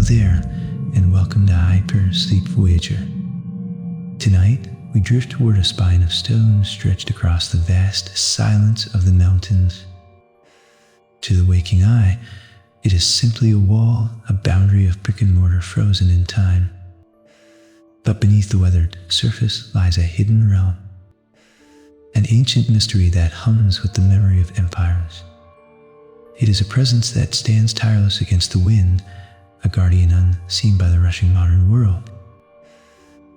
there, and welcome to Hyper Sleep Voyager. Tonight, we drift toward a spine of stone stretched across the vast silence of the mountains. To the waking eye, it is simply a wall, a boundary of brick and mortar frozen in time. But beneath the weathered surface lies a hidden realm, an ancient mystery that hums with the memory of empires. It is a presence that stands tireless against the wind, a guardian unseen by the rushing modern world.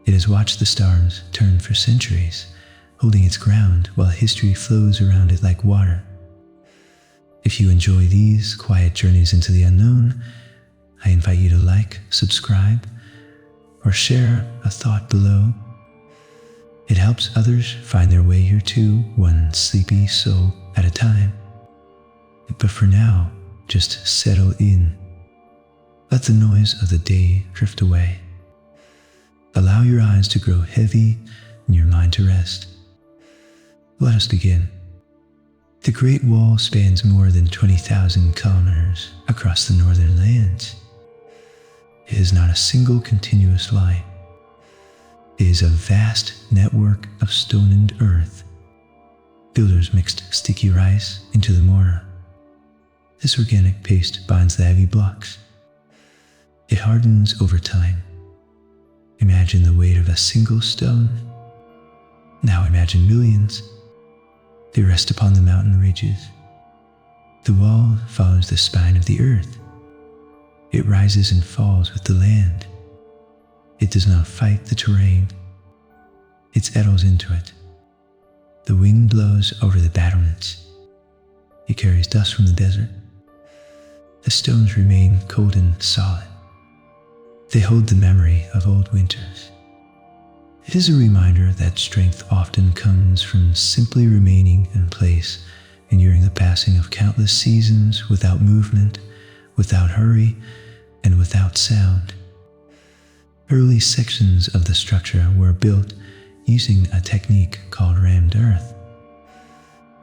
It has watched the stars turn for centuries, holding its ground while history flows around it like water. If you enjoy these quiet journeys into the unknown, I invite you to like, subscribe, or share a thought below. It helps others find their way here too, one sleepy soul at a time. But for now, just settle in. Let the noise of the day drift away. Allow your eyes to grow heavy and your mind to rest. Let us begin. The Great Wall spans more than 20,000 kilometers across the northern lands. It is not a single continuous line. It is a vast network of stone and earth. Builders mixed sticky rice into the mortar. This organic paste binds the heavy blocks. It hardens over time. Imagine the weight of a single stone. Now imagine millions. They rest upon the mountain ridges. The wall follows the spine of the earth. It rises and falls with the land. It does not fight the terrain. It settles into it. The wind blows over the battlements. It carries dust from the desert. The stones remain cold and solid. They hold the memory of old winters. It is a reminder that strength often comes from simply remaining in place, enduring the passing of countless seasons without movement, without hurry, and without sound. Early sections of the structure were built using a technique called rammed earth.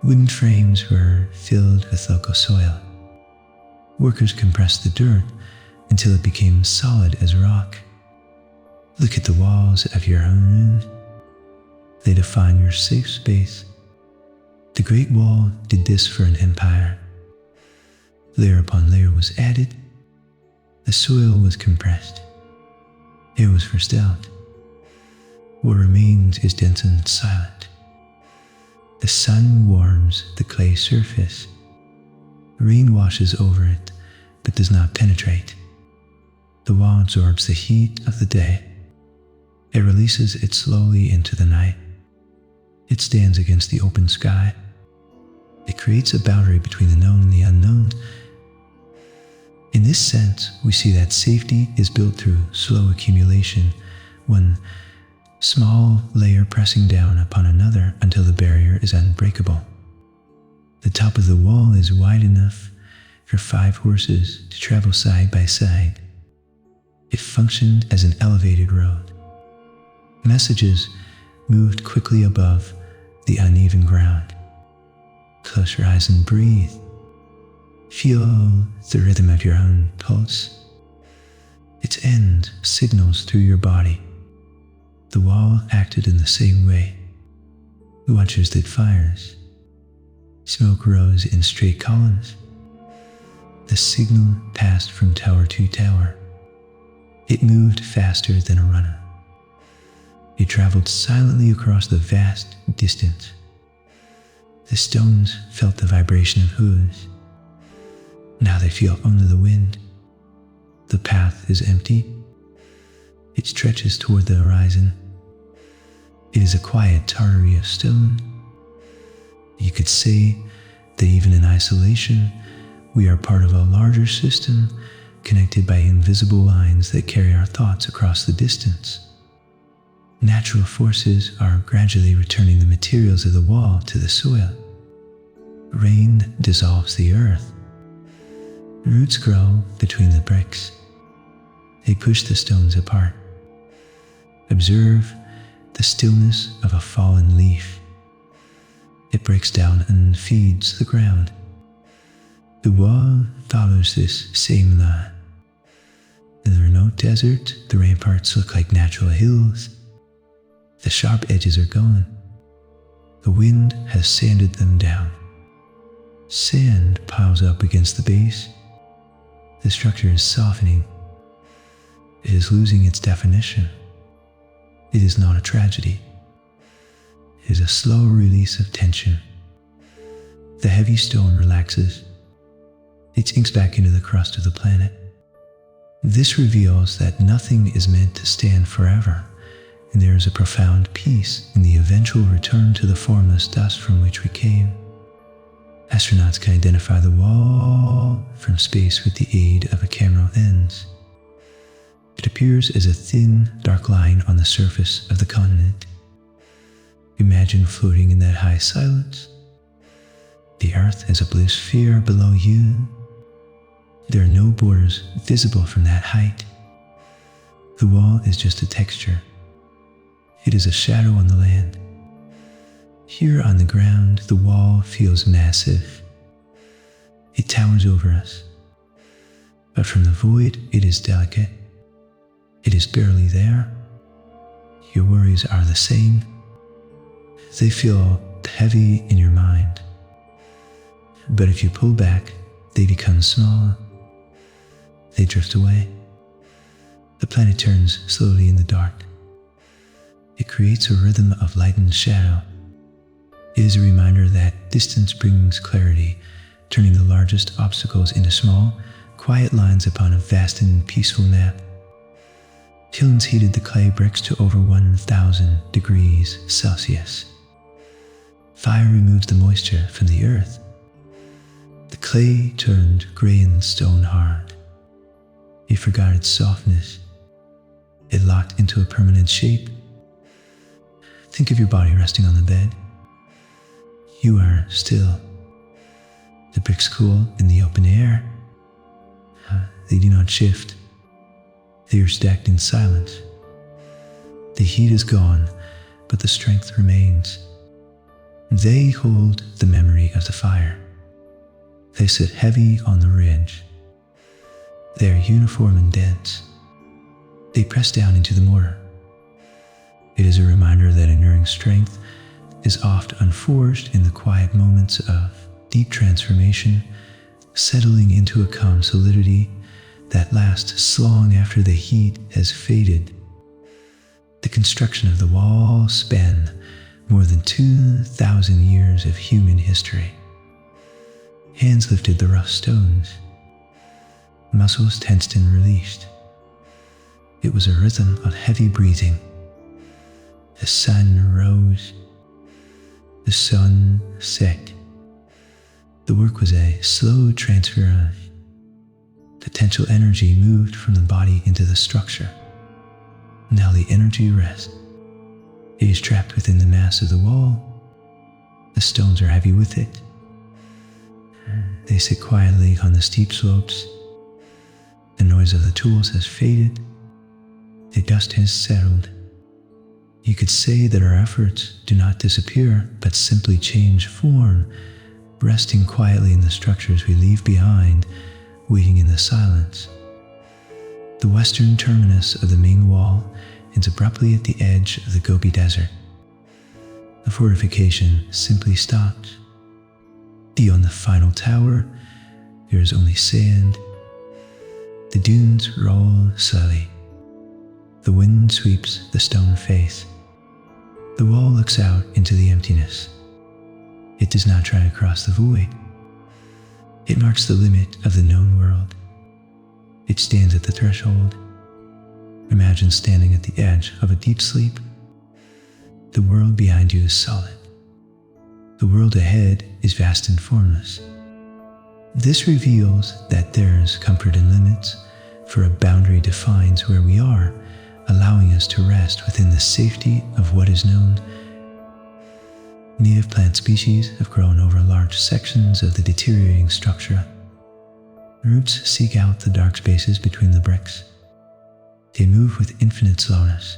Wooden frames were filled with local soil. Workers compressed the dirt until it became solid as rock. Look at the walls of your own room. They define your safe space. The Great Wall did this for an empire. Layer upon layer was added. The soil was compressed. It was first out. What remains is dense and silent. The sun warms the clay surface. Rain washes over it, but does not penetrate. The wall absorbs the heat of the day. It releases it slowly into the night. It stands against the open sky. It creates a boundary between the known and the unknown. In this sense, we see that safety is built through slow accumulation, one small layer pressing down upon another until the barrier is unbreakable. The top of the wall is wide enough for 5 horses to travel side by side. It functioned as an elevated road. Messages moved quickly above the uneven ground. Close your eyes and breathe. Feel the rhythm of your own pulse. Its end signals through your body. The wall acted in the same way. The watchers lit fires. Smoke rose in straight columns. The signal passed from tower to tower. It moved faster than a runner. It traveled silently across the vast distance. The stones felt the vibration of hooves. Now they feel only the wind. The path is empty. It stretches toward the horizon. It is a quiet artery of stone. You could say that even in isolation, we are part of a larger system connected by invisible lines that carry our thoughts across the distance. Natural forces are gradually returning the materials of the wall to the soil. Rain dissolves the earth. Roots grow between the bricks. They push the stones apart. Observe the stillness of a fallen leaf. It breaks down and feeds the ground. The wall follows this same law. The desert, the ramparts look like natural hills. The sharp edges are gone. The wind has sanded them down. Sand piles up against the base. The structure is softening. It is losing its definition. It is not a tragedy. It is a slow release of tension. The heavy stone relaxes. It sinks back into the crust of the planet. This reveals that nothing is meant to stand forever, and there is a profound peace in the eventual return to the formless dust from which we came. Astronauts can identify the wall from space with the aid of a camera lens. It appears as a thin, dark line on the surface of the continent. Imagine floating in that high silence. The Earth is a blue sphere below you. There are no borders visible from that height. The wall is just a texture. It is a shadow on the land. Here on the ground, the wall feels massive. It towers over us. But from the void, it is delicate. It is barely there. Your worries are the same. They feel heavy in your mind. But if you pull back, they become small. They drift away. The planet turns slowly in the dark. It creates a rhythm of light and shadow. It is a reminder that distance brings clarity, turning the largest obstacles into small, quiet lines upon a vast and peaceful map. Kilns heated the clay bricks to over 1,000 degrees Celsius. Fire removes the moisture from the earth. The clay turned gray and stone hard. It forgot its softness. It locked into a permanent shape. Think of your body resting on the bed. You are still. The bricks cool in the open air. They do not shift. They are stacked in silence. The heat is gone, but the strength remains. They hold the memory of the fire. They sit heavy on the ridge. They are uniform and dense. They press down into the mortar. It is a reminder that enduring strength is oft unforged in the quiet moments of deep transformation, settling into a calm solidity that lasts long after the heat has faded. The construction of the wall spanned more than 2,000 years of human history. Hands lifted the rough stones. Muscles tensed and released. It was a rhythm of heavy breathing. The sun rose. The sun set. The work was a slow transfer of potential energy moved from the body into the structure. Now the energy rests. It is trapped within the mass of the wall. The stones are heavy with it. They sit quietly on the steep slopes. The noise of the tools has faded. The dust has settled. You could say that our efforts do not disappear, but simply change form, resting quietly in the structures we leave behind, waiting in the silence. The western terminus of the Ming Wall ends abruptly at the edge of the Gobi Desert. The fortification simply stops. Beyond the final tower, there is only sand. The dunes roll slowly. The wind sweeps the stone face. The wall looks out into the emptiness. It does not try to cross the void. It marks the limit of the known world. It stands at the threshold. Imagine standing at the edge of a deep sleep. The world behind you is solid. The world ahead is vast and formless. This reveals that there is comfort in limits, for a boundary defines where we are, allowing us to rest within the safety of what is known. Native plant species have grown over large sections of the deteriorating structure. Roots seek out the dark spaces between the bricks. They move with infinite slowness.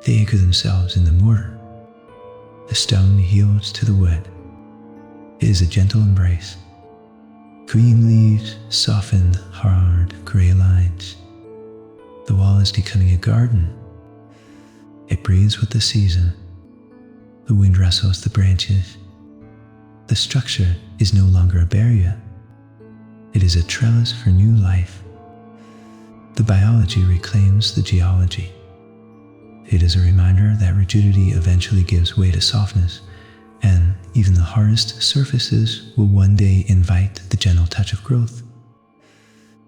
They anchor themselves in the mortar. The stone yields to the wood. It is a gentle embrace. Green leaves soften hard gray lines. is becoming a garden. It breathes with the season. The wind rustles the branches. The structure is no longer a barrier. It is a trellis for new life. The biology reclaims the geology. It is a reminder that rigidity eventually gives way to softness, and even the hardest surfaces will one day invite the gentle touch of growth.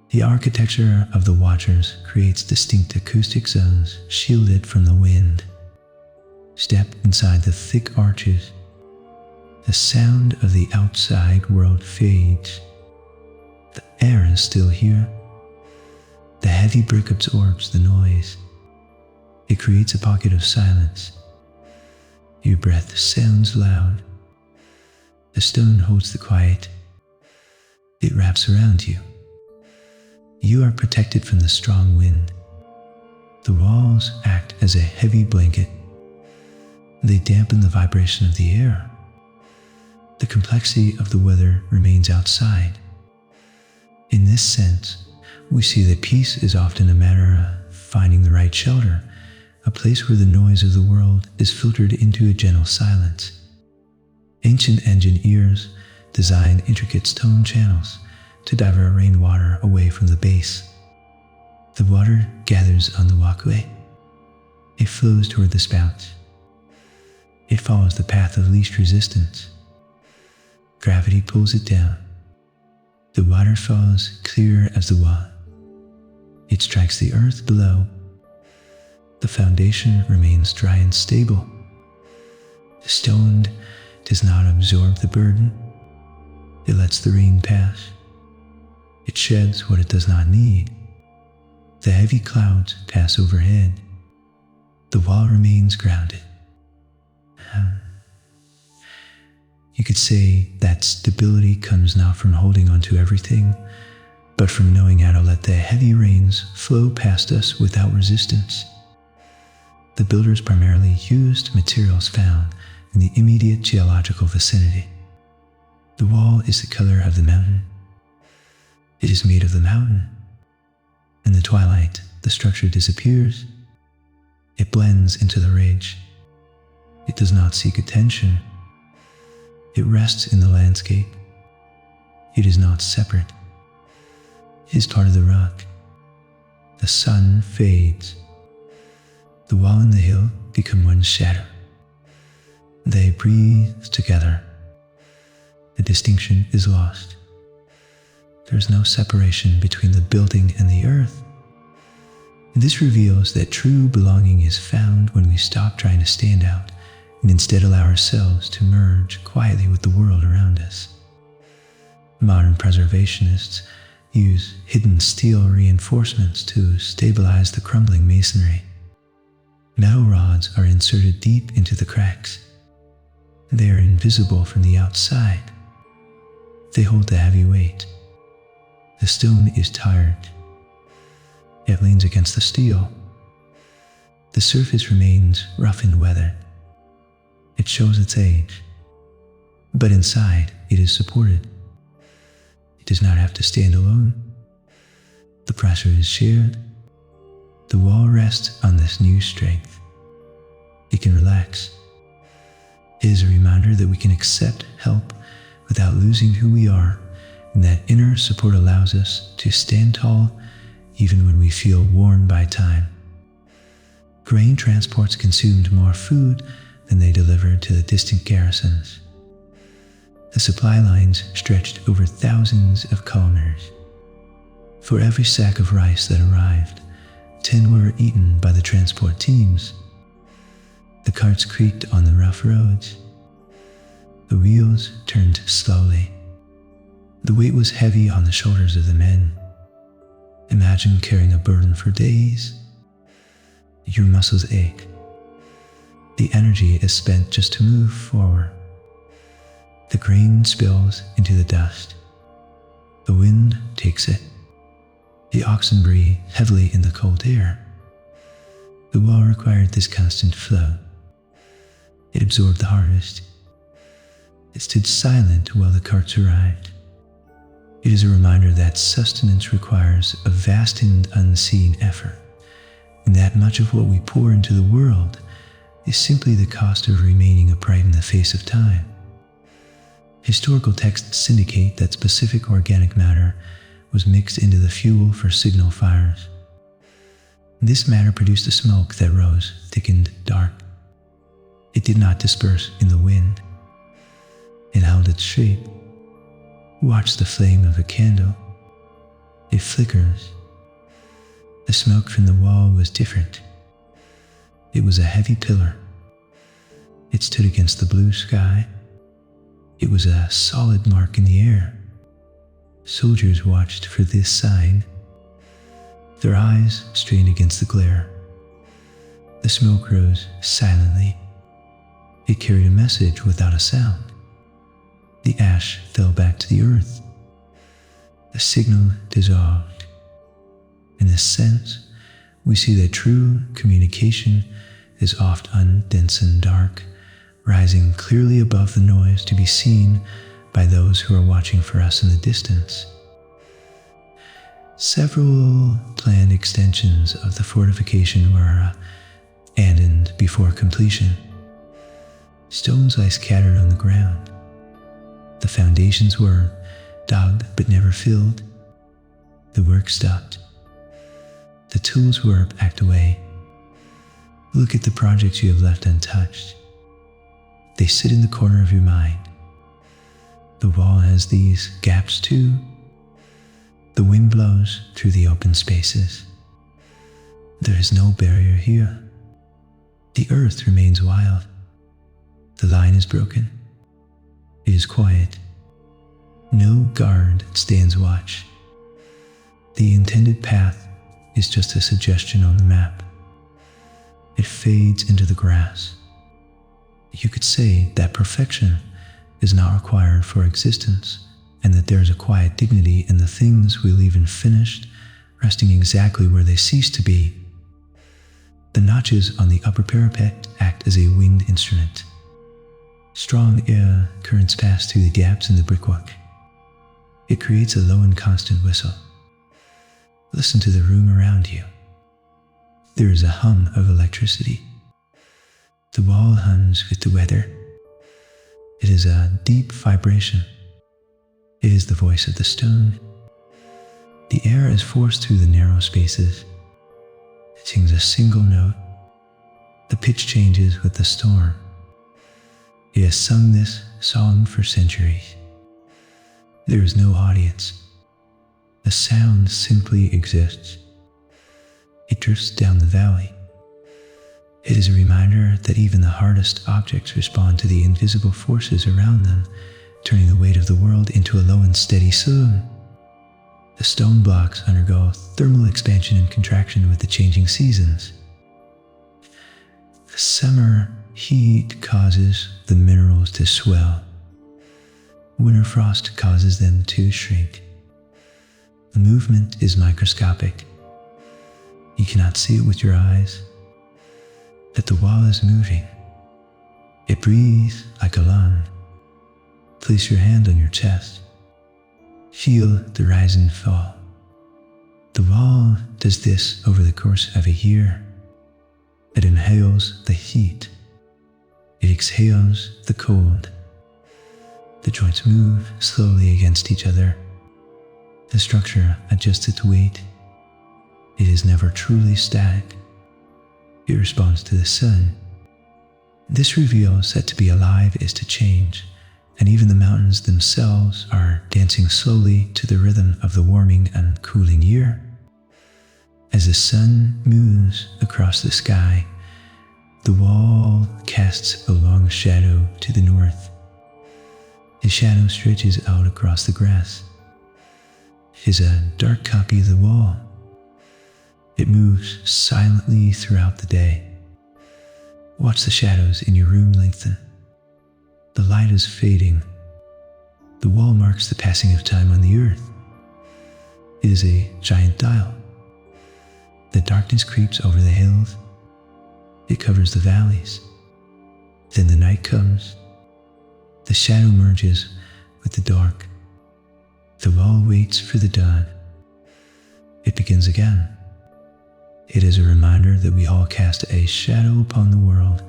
The architecture of the Watchers creates distinct acoustic zones shielded from the wind. Step inside the thick arches. The sound of the outside world fades. The air is still here. The heavy brick absorbs the noise. It creates a pocket of silence. Your breath sounds loud. The stone holds the quiet. It wraps around you. You are protected from the strong wind. The walls act as a heavy blanket. They dampen the vibration of the air. The complexity of the weather remains outside. In this sense, we see that peace is often a matter of finding the right shelter, a place where the noise of the world is filtered into a gentle silence. Ancient engineers designed intricate stone channels to divert rainwater away from the base. The water gathers on the walkway. It flows toward the spouts. It follows the path of least resistance. Gravity pulls it down. The water falls clear as the wall. It strikes the earth below. The foundation remains dry and stable. The stone does not absorb the burden. It lets the rain pass. It sheds what it does not need. The heavy clouds pass overhead. The wall remains grounded. You could say that stability comes not from holding onto everything, but from knowing how to let the heavy rains flow past us without resistance. The builders primarily used materials found in the immediate geological vicinity. The wall is the color of the mountain. It is made of the mountain. In the twilight, the structure disappears. It blends into the ridge. It does not seek attention. It rests in the landscape. It is not separate. It is part of the rock. The sun fades. The wall and the hill become one shadow. They breathe together. The distinction is lost. There is no separation between the building and the earth. This reveals that true belonging is found when we stop trying to stand out and instead allow ourselves to merge quietly with the world around us. Modern preservationists use hidden steel reinforcements to stabilize the crumbling masonry. Metal rods are inserted deep into the cracks. They are invisible from the outside. They hold the heavy weight. The stone is tired. It leans against the steel. The surface remains rough and weathered. It shows its age. But inside, it is supported. It does not have to stand alone. The pressure is shared. The wall rests on this new strength. It can relax. It is a reminder that we can accept help without losing who we are, and that inner support allows us to stand tall even when we feel worn by time. Grain transports consumed more food than they delivered to the distant garrisons. The supply lines stretched over thousands of kilometers. For every sack of rice that arrived, 10 were eaten by the transport teams. The carts creaked on the rough roads. The wheels turned slowly. The weight was heavy on the shoulders of the men. Imagine carrying a burden for days. Your muscles ache. The energy is spent just to move forward. The grain spills into the dust. The wind takes it. The oxen breathe heavily in the cold air. The wall required this constant flow. It absorbed the harvest. It stood silent while the carts arrived. It is a reminder that sustenance requires a vast and unseen effort. and that much of what we pour into the world is simply the cost of remaining upright in the face of time. Historical texts indicate that specific organic matter was mixed into the fuel for signal fires. This matter produced a smoke that rose, thickened, dark. It did not disperse in the wind. It held its shape. Watch the flame of a candle. It flickers. The smoke from the wall was different. It was a heavy pillar. It stood against the blue sky. It was a solid mark in the air. Soldiers watched for this sign. Their eyes strained against the glare. The smoke rose silently. It carried a message without a sound. The ash fell back to the earth. The signal dissolved. In this sense, we see that true communication is oft undense and dark, rising clearly above the noise to be seen by those who are watching for us in the distance. Several planned extensions of the fortification were abandoned before completion. Stones lay scattered on the ground. The foundations were dug but never filled. The work stopped. The tools were packed away. Look at the projects you have left untouched. They sit in the corner of your mind. The wall has these gaps too. The wind blows through the open spaces. There is no barrier here. The earth remains wild. The line is broken. It is quiet. No guard stands watch. The intended path is just a suggestion on the map. It fades into the grass. You could say that perfection is not required for existence, and that there is a quiet dignity in the things we leave unfinished, resting exactly where they cease to be. The notches on the upper parapet act as a wind instrument. Strong air currents pass through the gaps in the brickwork. It creates a low and constant whistle. Listen to the room around you. There is a hum of electricity. The wall hums with the weather. It is a deep vibration. It is the voice of the stone. The air is forced through the narrow spaces. It sings a single note. The pitch changes with the storm. It has sung this song for centuries. There is no audience. The sound simply exists. It drifts down the valley. It is a reminder that even the hardest objects respond to the invisible forces around them, turning the weight of the world into a low and steady sum. The stone blocks undergo thermal expansion and contraction with the changing seasons. The summer heat causes the minerals to swell. Winter frost causes them to shrink. The movement is microscopic. You cannot see it with your eyes, but the wall is moving. It breathes like a lung. Place your hand on your chest. Feel the rise and fall. The wall does this over the course of a year. It inhales the heat. It exhales the cold. The joints move slowly against each other. The structure adjusts its weight. It is never truly static. It responds to the sun. This reveals that to be alive is to change, and even the mountains themselves are dancing slowly to the rhythm of the warming and cooling year. As the sun moves across the sky, the wall casts a long shadow to the north. The shadow stretches out across the grass. It is a dark copy of the wall. It moves silently throughout the day. Watch the shadows in your room lengthen. The light is fading. The wall marks the passing of time on the earth. It is a giant dial. The darkness creeps over the hills. It covers the valleys. Then the night comes. The shadow merges with the dark. The wall waits for the dawn. It begins again. It is a reminder that we all cast a shadow upon the world,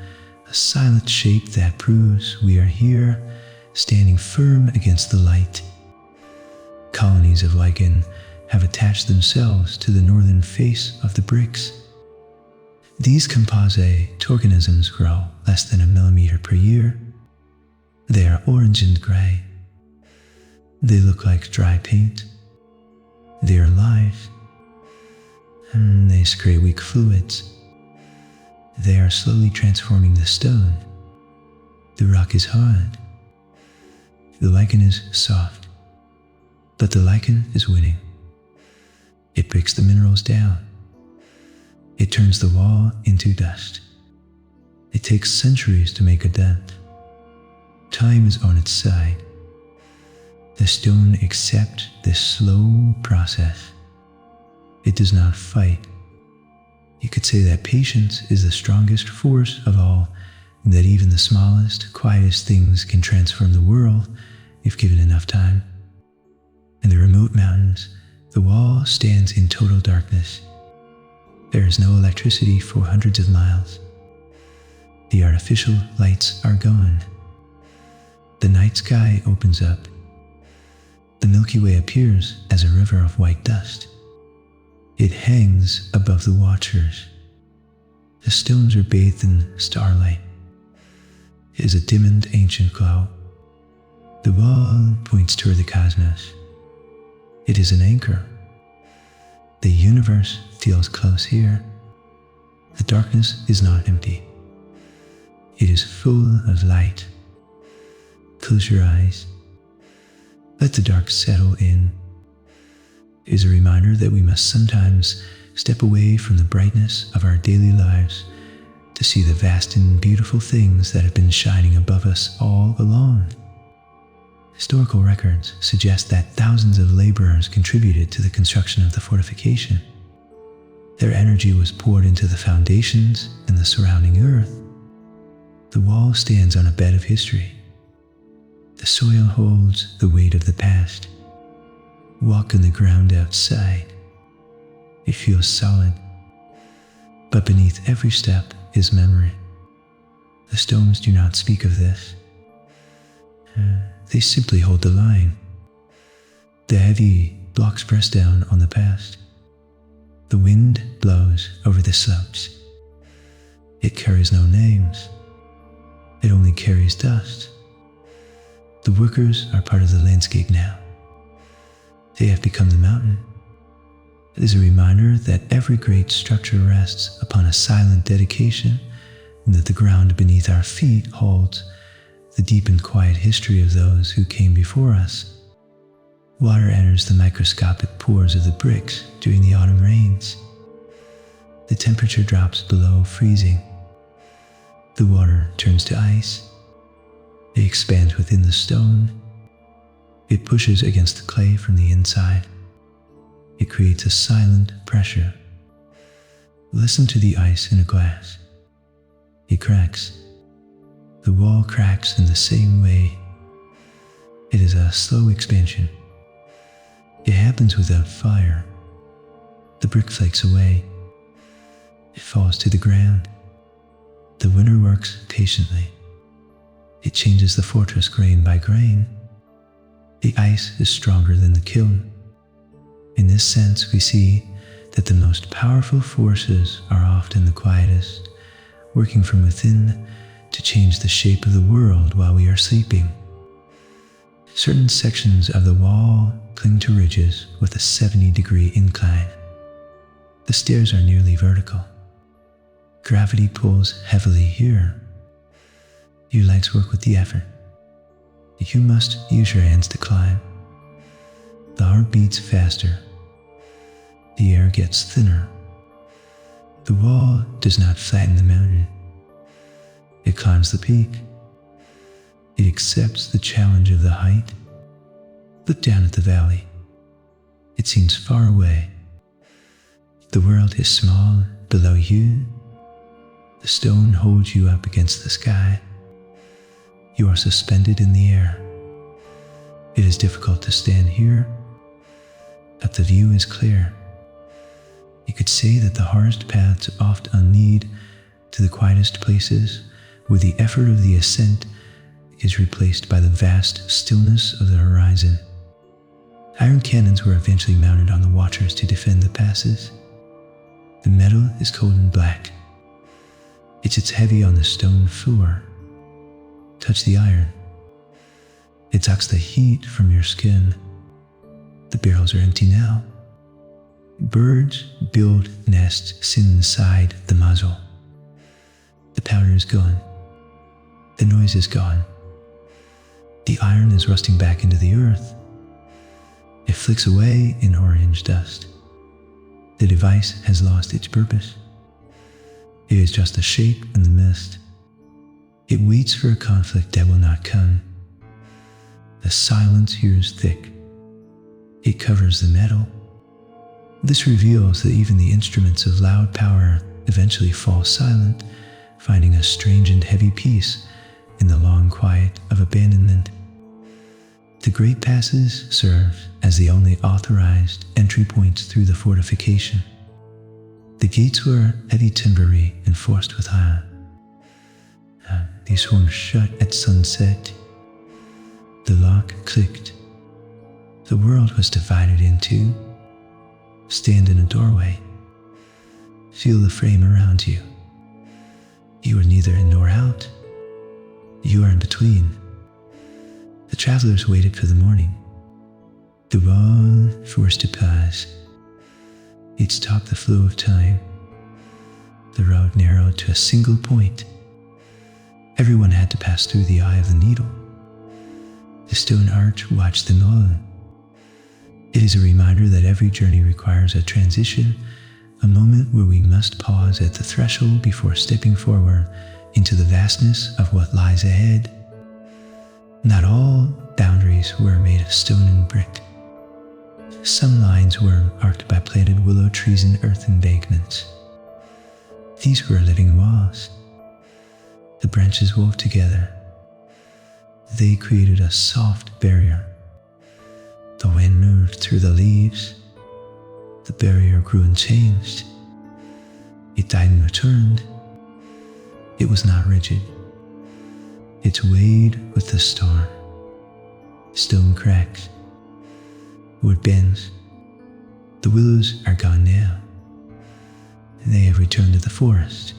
a silent shape that proves we are here, standing firm against the light. Colonies of lichen have attached themselves to the northern face of the bricks. These composite organisms grow less than a millimeter per year. They are orange and gray. They look like dry paint. They are alive. And they secrete weak fluids. They are slowly transforming the stone. The rock is hard. The lichen is soft. But the lichen is winning. It breaks the minerals down. It turns the wall into dust. It takes centuries to make a dent. Time is on its side. The stone accepts this slow process. It does not fight. You could say that patience is the strongest force of all, and that even the smallest, quietest things can transform the world if given enough time. In the remote mountains, the wall stands in total darkness. There is no electricity for hundreds of miles. The artificial lights are gone. The night sky opens up. The Milky Way appears as a river of white dust. It hangs above the watchers. The stones are bathed in starlight. It is a dim and ancient glow. The wall points toward the cosmos. It is an anchor. The universe feels close here. The darkness is not empty. It is full of light. Close your eyes. Let the dark settle in. It is a reminder that we must sometimes step away from the brightness of our daily lives to see the vast and beautiful things that have been shining above us all along. Historical records suggest that thousands of laborers contributed to the construction of the fortification. Their energy was poured into the foundations and the surrounding earth. The wall stands on a bed of history. The soil holds the weight of the past. Walk on the ground outside. It feels solid, but beneath every step is memory. The stones do not speak of this. They simply hold the line. The heavy blocks press down on the past. The wind blows over the slopes. It carries no names. It only carries dust. The workers are part of the landscape now. They have become the mountain. It is a reminder that every great structure rests upon a silent dedication, and that the ground beneath our feet holds the deep and quiet history of those who came before us. Water enters the microscopic pores of the bricks during the autumn rains. The temperature drops below freezing. The water turns to ice. It expands within the stone. It pushes against the clay from the inside. It creates a silent pressure. Listen to the ice in a glass. It cracks. The wall cracks in the same way. It is a slow expansion. It happens without fire. The brick flakes away. It falls to the ground. The winter works patiently. It changes the fortress grain by grain. The ice is stronger than the kiln. In this sense, we see that the most powerful forces are often the quietest, working from within to change the shape of the world while we are sleeping. Certain sections of the wall cling to ridges with a 70-degree incline. The stairs are nearly vertical. Gravity pulls heavily here. Your legs work with the effort. You must use your hands to climb. The heart beats faster. The air gets thinner. The wall does not flatten the mountain. It climbs the peak. It accepts the challenge of the height. Look down at the valley. It seems far away. The world is small below you. The stone holds you up against the sky. You are suspended in the air. It is difficult to stand here, but the view is clear. You You could say that the hardest paths often lead to the quietest places, where the effort of the ascent is replaced by the vast stillness of the horizon. Iron cannons were eventually mounted on the watchers to defend the passes. The metal is cold and black. It sits heavy on the stone floor. Touch the iron. It sucks the heat from your skin. The barrels are empty now. Birds build nests inside the muzzle. The powder is gone. The noise is gone. The iron is rusting back into the earth. It flicks away in orange dust. The device has lost its purpose. It is just a shape in the mist. It waits for a conflict that will not come. The silence here is thick. It covers the metal. This reveals that even the instruments of loud power eventually fall silent, finding a strange and heavy peace in the long quiet of abandonment. The great passes serve as the only authorized entry points through the fortification. The gates were heavy timbery enforced with iron. They swung shut at sunset. The lock clicked. The world was divided in two. Stand in a doorway. Feel the frame around you. You are neither in nor out. You are in between. The travelers waited for the morning. The wall forced to pass. It stopped the flow of time. The road narrowed to a single point. Everyone had to pass through the eye of the needle. The stone arch watched them all. It is a reminder that every journey requires a transition, a moment where we must pause at the threshold before stepping forward into the vastness of what lies ahead. Not all boundaries were made of stone and brick. Some lines were arced by planted willow trees and earth embankments. These were living walls. The branches wove together. They created a soft barrier. The wind moved through the leaves. The barrier grew and changed. It died and returned. It was not rigid. It swayed with the storm. Stone cracks. Wood bends. The willows are gone now. They have returned to the forest.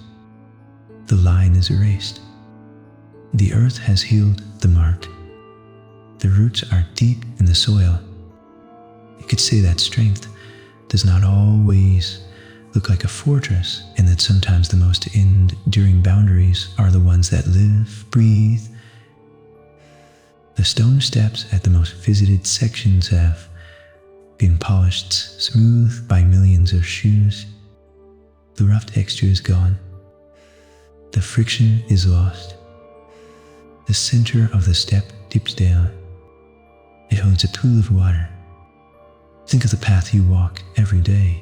The line is erased. The earth has healed the mark. The roots are deep in the soil. You could say that strength does not always look like a fortress, and that sometimes the most enduring boundaries are the ones that live, breathe. The stone steps at the most visited sections have been polished smooth by millions of shoes. The rough texture is gone. The friction is lost. The center of the step dips down. It holds a pool of water. Think of the path you walk every day.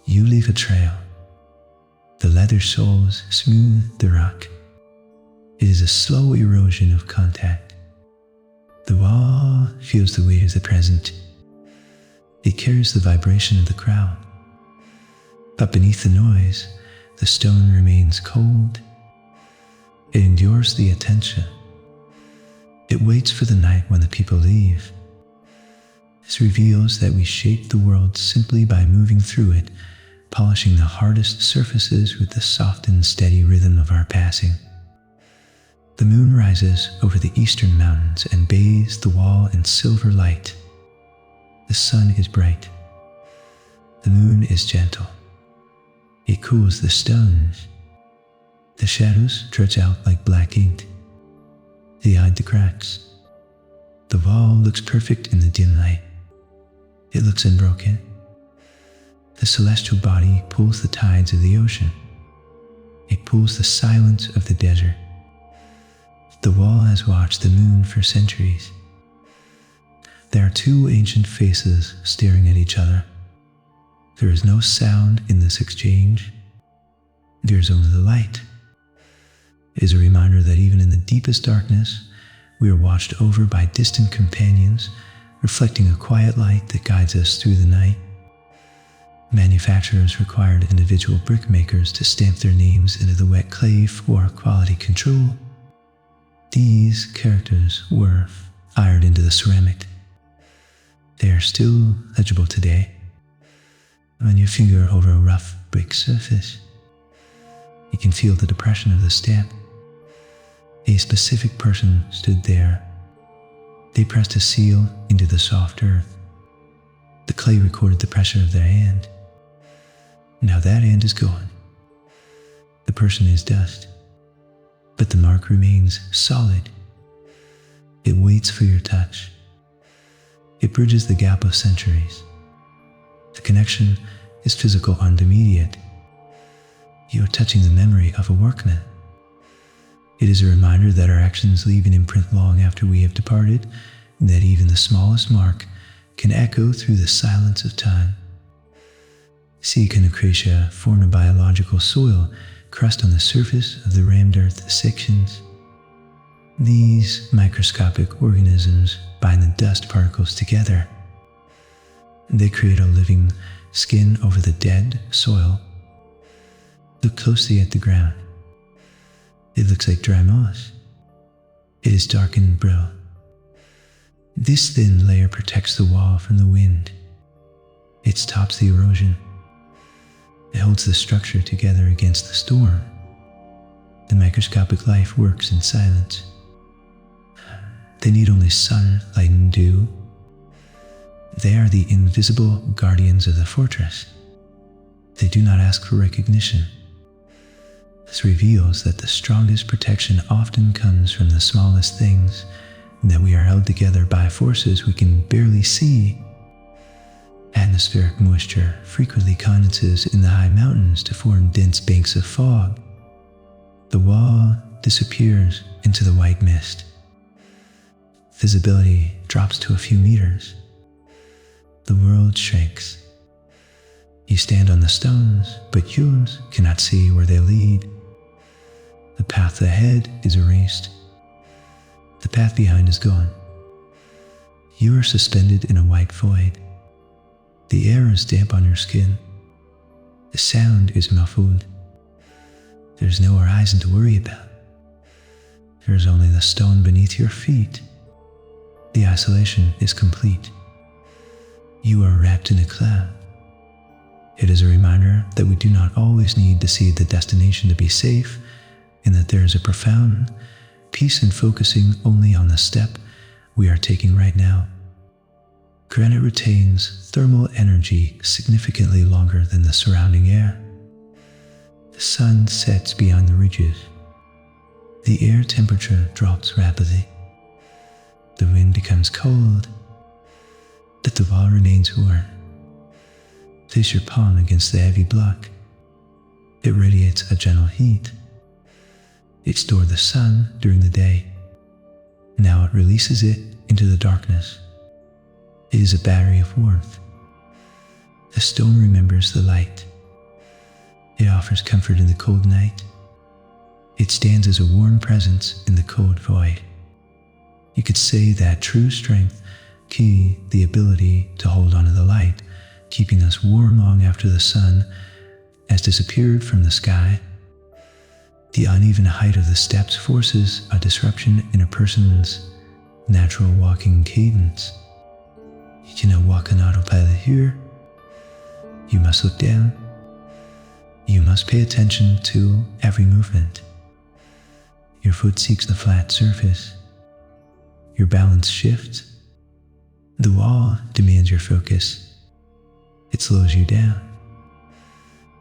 You leave a trail. The leather soles smooth the rock. It is a slow erosion of contact. The wall feels the weight of the present. It carries the vibration of the crowd. But beneath the noise, the stone remains cold. It endures the attention. It waits for the night when the people leave. This reveals that we shape the world simply by moving through it, polishing the hardest surfaces with the soft and steady rhythm of our passing. The moon rises over the eastern mountains and bathes the wall in silver light. The sun is bright. The moon is gentle. It cools the stones. The shadows stretch out like black ink. They hide the cracks. The wall looks perfect in the dim light. It looks unbroken. The celestial body pulls the tides of the ocean. It pulls the silence of the desert. The wall has watched the moon for centuries. There are two ancient faces staring at each other. There is no sound in this exchange. There is only the light. It is a reminder that even in the deepest darkness, we are watched over by distant companions, reflecting a quiet light that guides us through the night. Manufacturers required individual brick makers to stamp their names into the wet clay for quality control. These characters were fired into the ceramic. They are still legible today. When you finger over a rough brick surface, you can feel the depression of the stamp. A specific person stood there. They pressed a seal into the soft earth. The clay recorded the pressure of their hand. Now that hand is gone. The person is dust. But the mark remains solid. It waits for your touch. It bridges the gap of centuries. The connection is physical and immediate. You are touching the memory of a workman. It is a reminder that our actions leave an imprint long after we have departed, and that even the smallest mark can echo through the silence of time. Psychoacoustic form a biological soil crust on the surface of the rammed earth sections. These microscopic organisms bind the dust particles together. They create a living skin over the dead soil. Look closely at the ground. It looks like dry moss. It is darkened brown. This thin layer protects the wall from the wind. It stops the erosion. It holds the structure together against the storm. The microscopic life works in silence. They need only sun, light, and dew. They are the invisible guardians of the fortress. They do not ask for recognition. This reveals that the strongest protection often comes from the smallest things, and that we are held together by forces we can barely see. Atmospheric moisture frequently condenses in the high mountains to form dense banks of fog. The wall disappears into the white mist. Visibility drops to a few meters. The world shrinks. You stand on the stones, but you cannot see where they lead. The path ahead is erased. The path behind is gone. You are suspended in a white void. The air is damp on your skin. The sound is muffled. There's no horizon to worry about. There is only the stone beneath your feet. The isolation is complete. You are wrapped in a cloud. It is a reminder that we do not always need to see the destination to be safe, and that there is a profound peace in focusing only on the step we are taking right now. Granite retains thermal energy significantly longer than the surrounding air. The sun sets beyond the ridges. The air temperature drops rapidly. The wind becomes cold, but the wall remains warm. Place your palm against the heavy block. It radiates a gentle heat. It stored the sun during the day. Now it releases it into the darkness. It is a battery of warmth. The stone remembers the light. It offers comfort in the cold night. It stands as a warm presence in the cold void. You could say that true strength, the ability to hold on to the light, keeping us warm long after the sun has disappeared from the sky. The uneven height of the steps forces a disruption in a person's natural walking cadence. You cannot walk on autopilot here. You must look down. You must pay attention to every movement. Your foot seeks the flat surface. Your balance shifts. The wall demands your focus. It slows you down.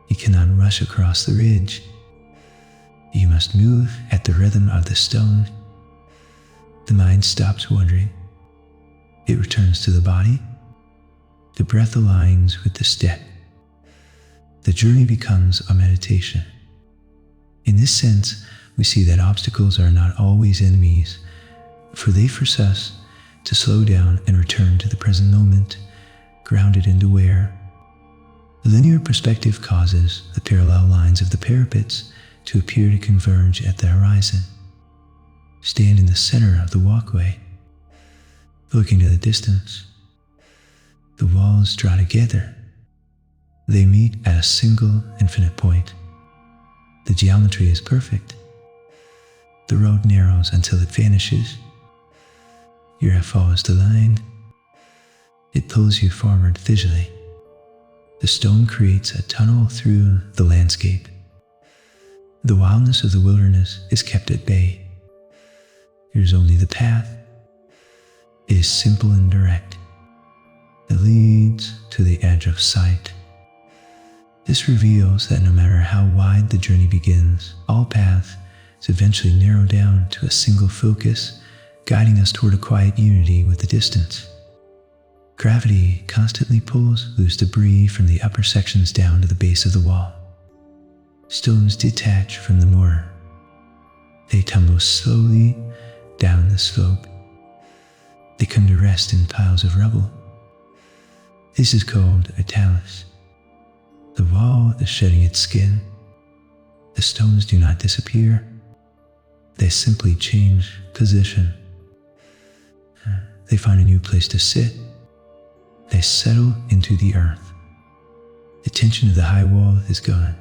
You cannot rush across the ridge. You must move at the rhythm of the stone. The mind stops wandering. It returns to the body. The breath aligns with the step. The journey becomes a meditation. In this sense, we see that obstacles are not always enemies, for they force us to slow down and return to the present moment, grounded and aware. Linear perspective causes the parallel lines of the parapets to appear to converge at the horizon. Stand in the center of the walkway, looking to the distance. The walls draw together. They meet at a single infinite point. The geometry is perfect. The road narrows until it vanishes. Your eye follows the line. It pulls you forward visually. The stone creates a tunnel through the landscape. The wildness of the wilderness is kept at bay. Here's only the path. It is simple and direct. It leads to the edge of sight. This reveals that no matter how wide the journey begins, all paths eventually narrow down to a single focus, guiding us toward a quiet unity with the distance. Gravity constantly pulls loose debris from the upper sections down to the base of the wall. Stones detach from the mortar. They tumble slowly down the slope. They come to rest in piles of rubble. This is called a talus. The wall is shedding its skin. The stones do not disappear. They simply change position. They find a new place to sit. They settle into the earth. The tension of the high wall is gone.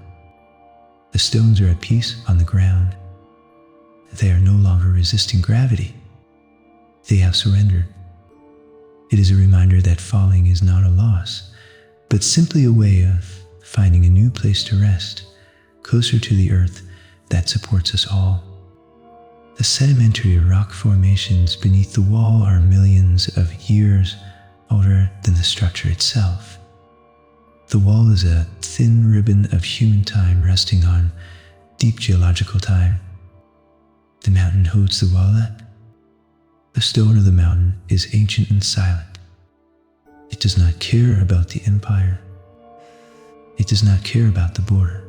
The stones are at peace on the ground. They are no longer resisting gravity. They have surrendered. It is a reminder that falling is not a loss, but simply a way of finding a new place to rest, closer to the earth that supports us all. The sedimentary rock formations beneath the wall are millions of years older than the structure itself. The wall is a thin ribbon of human time resting on deep geological time. The mountain holds the wall up. The stone of the mountain is ancient and silent. It does not care about the empire. It does not care about the border.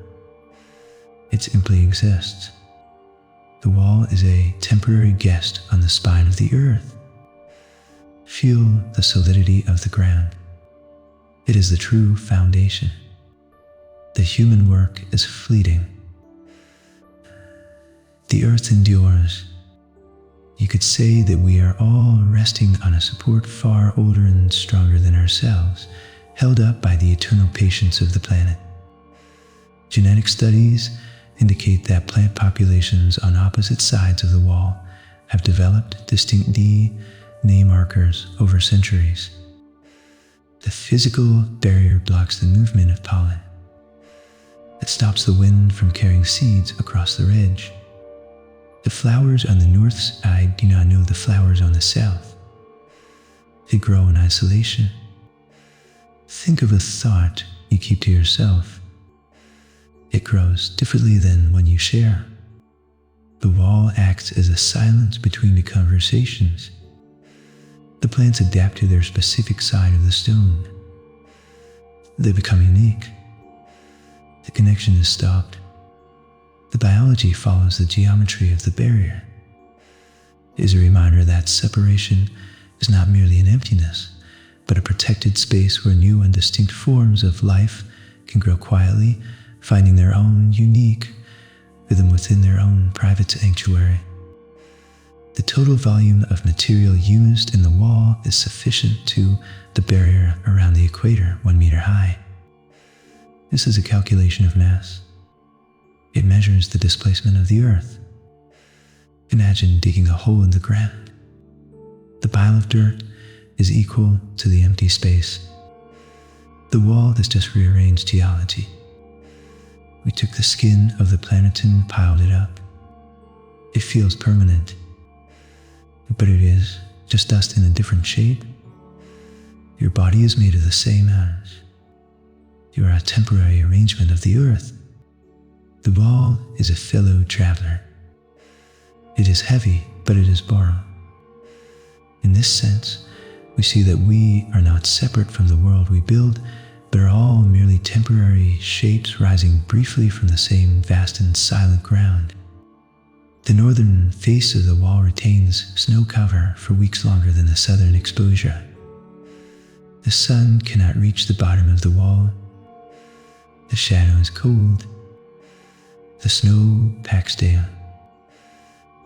It simply exists. The wall is a temporary guest on the spine of the earth. Feel the solidity of the ground. It is the true foundation. The human work is fleeting. The earth endures. You could say that we are all resting on a support far older and stronger than ourselves, held up by the eternal patience of the planet. Genetic studies indicate that plant populations on opposite sides of the wall have developed distinct DNA markers over centuries. The physical barrier blocks the movement of pollen. It stops the wind from carrying seeds across the ridge. The flowers on the north side do not know the flowers on the south. They grow in isolation. Think of a thought you keep to yourself. It grows differently than when you share. The wall acts as a silence between the conversations. The plants adapt to their specific side of the stone. They become unique. The connection is stopped. The biology follows the geometry of the barrier. It is a reminder that separation is not merely an emptiness, but a protected space where new and distinct forms of life can grow quietly, finding their own unique rhythm within their own private sanctuary. The total volume of material used in the wall is sufficient to the barrier around the equator, 1 meter high. This is a calculation of mass. It measures the displacement of the earth. Imagine digging a hole in the ground. The pile of dirt is equal to the empty space. The wall is just rearranged geology. We took the skin of the planet and piled it up. It feels permanent, but it is just dust in a different shape. Your body is made of the same atoms. You are a temporary arrangement of the earth. The wall is a fellow traveler. It is heavy, but it is borrowed. In this sense, we see that we are not separate from the world we build, but are all merely temporary shapes rising briefly from the same vast and silent ground. The northern face of the wall retains snow cover for weeks longer than the southern exposure. The sun cannot reach the bottom of the wall. The shadow is cold. The snow packs down.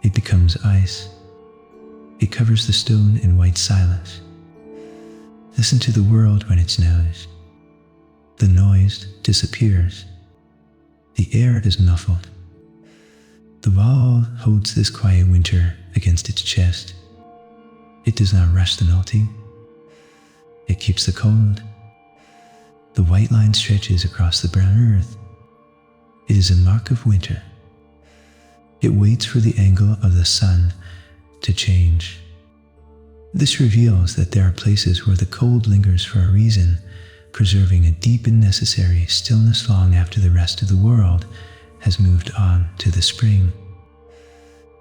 It becomes ice. It covers the stone in white silence. Listen to the world when it snows. The noise disappears. The air is muffled. The wall holds this quiet winter against its chest. It does not rush the melting. It keeps the cold. The white line stretches across the brown earth. It is a mark of winter. It waits for the angle of the sun to change. This reveals that there are places where the cold lingers for a reason, preserving a deep and necessary stillness long after the rest of the world has moved on to the spring.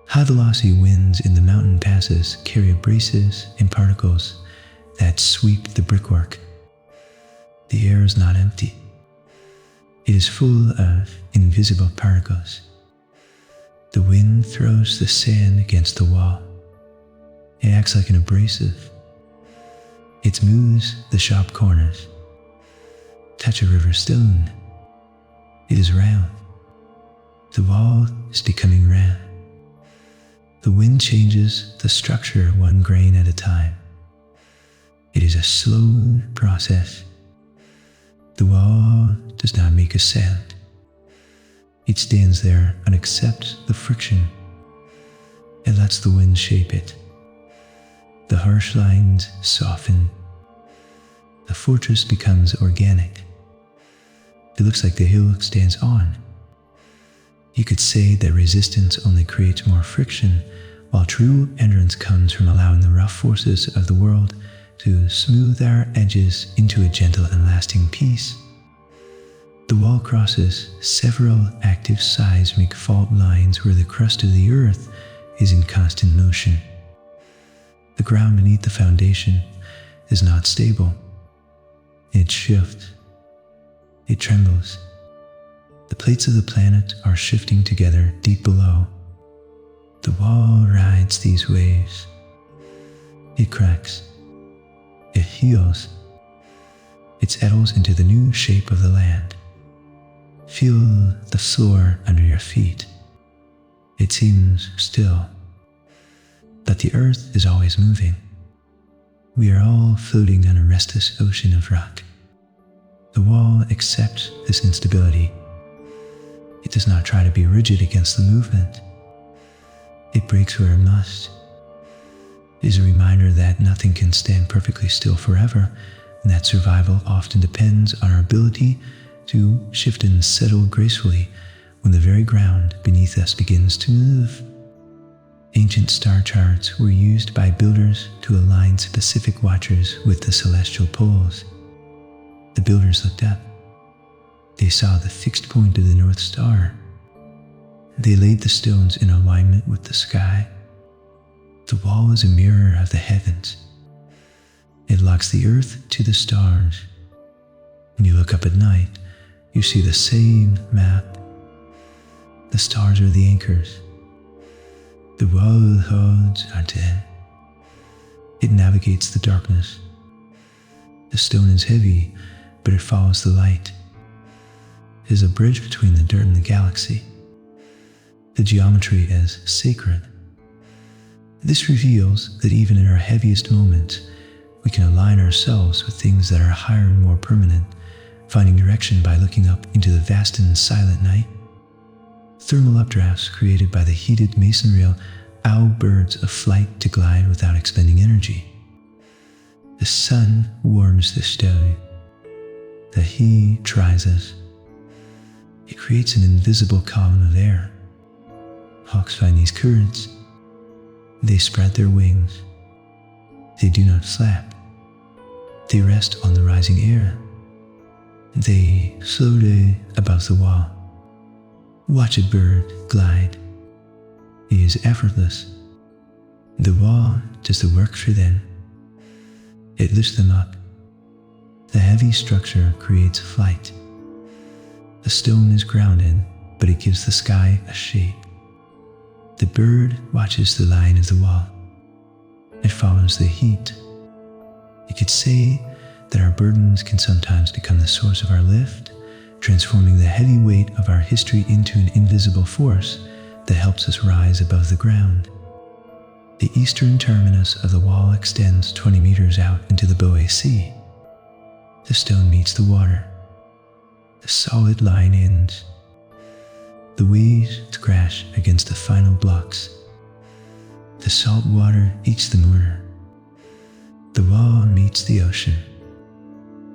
How the lossy winds in the mountain passes carry abrasives and particles that sweep the brickwork. The air is not empty. It is full of invisible particles. The wind throws the sand against the wall. It acts like an abrasive. It smooths the sharp corners. Touch a river stone. It is round. The wall is becoming round. The wind changes the structure one grain at a time. It is a slow process. The wall does not make a sound. It stands there and accepts the friction. It lets the wind shape it. The harsh lines soften. The fortress becomes organic. It looks like the hill stands on. You could say that resistance only creates more friction, while true endurance comes from allowing the rough forces of the world to smooth our edges into a gentle and lasting peace. The wall crosses several active seismic fault lines where the crust of the earth is in constant motion. The ground beneath the foundation is not stable. It shifts. It trembles. The plates of the planet are shifting together deep below. The wall rides these waves. It cracks. It heals. It settles into the new shape of the land. Feel the floor under your feet. It seems still. But the earth is always moving. We are all floating on a restless ocean of rock. The wall accepts this instability. It does not try to be rigid against the movement. It breaks where it must. It is a reminder that nothing can stand perfectly still forever, and that survival often depends on our ability to shift and settle gracefully when the very ground beneath us begins to move. Ancient star charts were used by builders to align specific watchers with the celestial poles. The builders looked up. They saw the fixed point of the North Star. They laid the stones in alignment with the sky. The wall is a mirror of the heavens. It locks the earth to the stars. When you look up at night, you see the same map. The stars are the anchors. The wall holds onto them. It navigates the darkness. The stone is heavy, but it follows the light. It is a bridge between the dirt and the galaxy. The geometry is sacred. This reveals that even in our heaviest moments, we can align ourselves with things that are higher and more permanent, finding direction by looking up into the vast and silent night. Thermal updrafts created by the heated masonry allow birds of flight to glide without expending energy. The sun warms the stone. The heat dries us. It creates an invisible column of air. Hawks find these currents. They spread their wings. They do not flap. They rest on the rising air. They float above the wall. Watch a bird glide. It is effortless. The wall does the work for them. It lifts them up. The heavy structure creates flight. The stone is grounded, but it gives the sky a shape. The bird watches the line of the wall. It follows the heat. You could say that our burdens can sometimes become the source of our lift, transforming the heavy weight of our history into an invisible force that helps us rise above the ground. The eastern terminus of the wall extends 20 meters out into the Boe Sea. The stone meets the water. The solid line ends. The waves crash against the final blocks. The salt water eats the mortar. The wall meets the ocean.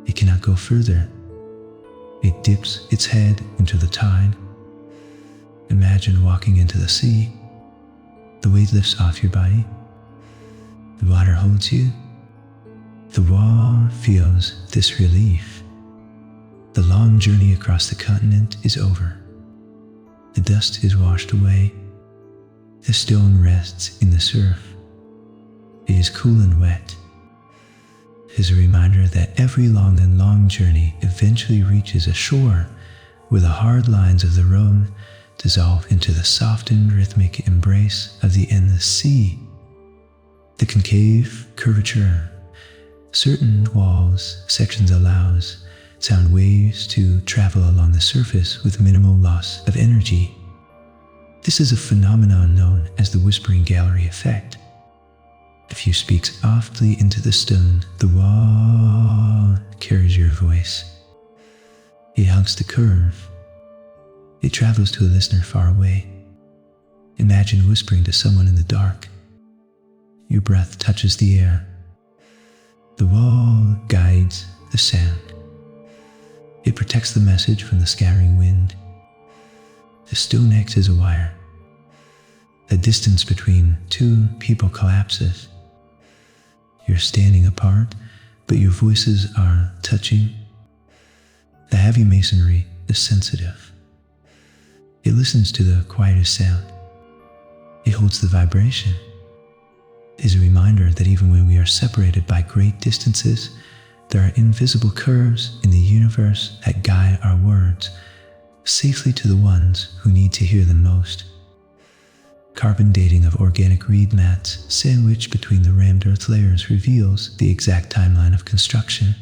It cannot go further. It dips its head into the tide. Imagine walking into the sea. The weight lifts off your body. The water holds you. The wall feels this relief. The long journey across the continent is over. The dust is washed away. The stone rests in the surf. It is cool and wet. It is a reminder that every long journey eventually reaches a shore where the hard lines of the road dissolve into the softened rhythmic embrace of the endless sea. The concave curvature, certain walls, sections allows sound waves to travel along the surface with minimal loss of energy. This is a phenomenon known as the whispering gallery effect. If you speak softly into the stone, the wall carries your voice. It hugs the curve. It travels to a listener far away. Imagine whispering to someone in the dark. Your breath touches the air. The wall guides the sound. It protects the message from the scattering wind. The stone acts as a wire. The distance between two people collapses. You're standing apart, but your voices are touching. The heavy masonry is sensitive. It listens to the quietest sound. It holds the vibration. It is a reminder that even when we are separated by great distances, there are invisible curves in the universe that guide our words safely to the ones who need to hear them most. Carbon dating of organic reed mats sandwiched between the rammed earth layers reveals the exact timeline of construction.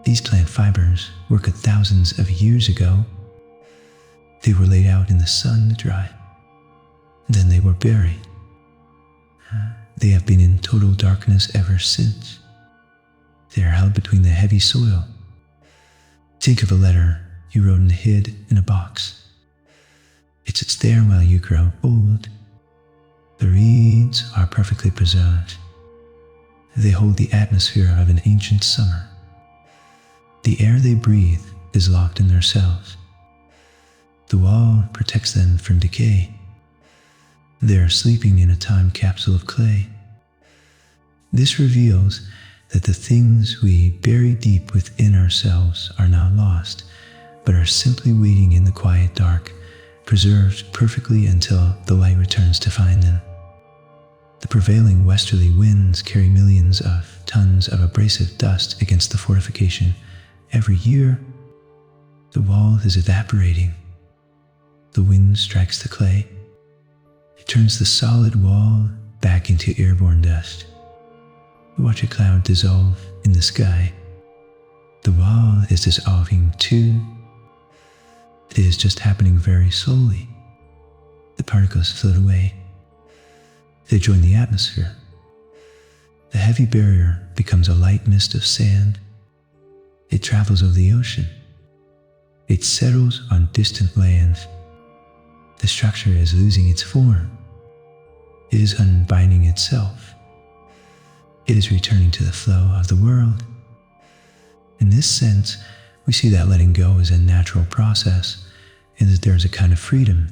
These plant fibers were cut thousands of years ago. They were laid out in the sun to dry. Then they were buried. They have been in total darkness ever since. They are held between the heavy soil. Think of a letter you wrote and hid in a box. It sits there while you grow old. The reeds are perfectly preserved. They hold the atmosphere of an ancient summer. The air they breathe is locked in their cells. The wall protects them from decay. They are sleeping in a time capsule of clay. This reveals that the things we bury deep within ourselves are not lost, but are simply waiting in the quiet dark, preserved perfectly until the light returns to find them. The prevailing westerly winds carry millions of tons of abrasive dust against the fortification. Every year, the wall is evaporating. The wind strikes the clay. It turns the solid wall back into airborne dust. You watch a cloud dissolve in the sky. The wall is dissolving too. It is just happening very slowly. The particles float away. They join the atmosphere. The heavy barrier becomes a light mist of sand. It travels over the ocean. It settles on distant lands. The structure is losing its form. It is unbinding itself. It is returning to the flow of the world. In this sense, we see that letting go is a natural process, and that there is a kind of freedom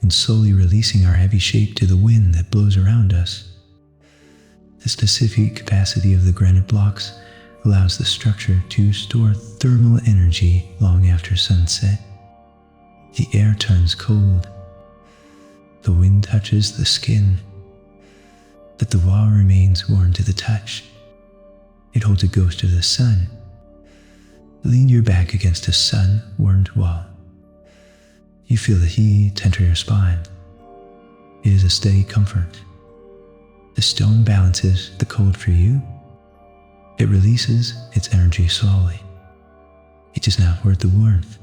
in slowly releasing our heavy shape to the wind that blows around us. The specific capacity of the granite blocks allows the structure to store thermal energy long after sunset. The air turns cold. The wind touches the skin, but the wall remains warm to the touch. It holds a ghost of the sun. Lean your back against a sun-warmed wall. You feel the heat enter your spine. It is a steady comfort. The stone balances the cold for you. It releases its energy slowly. It is not worth the warmth.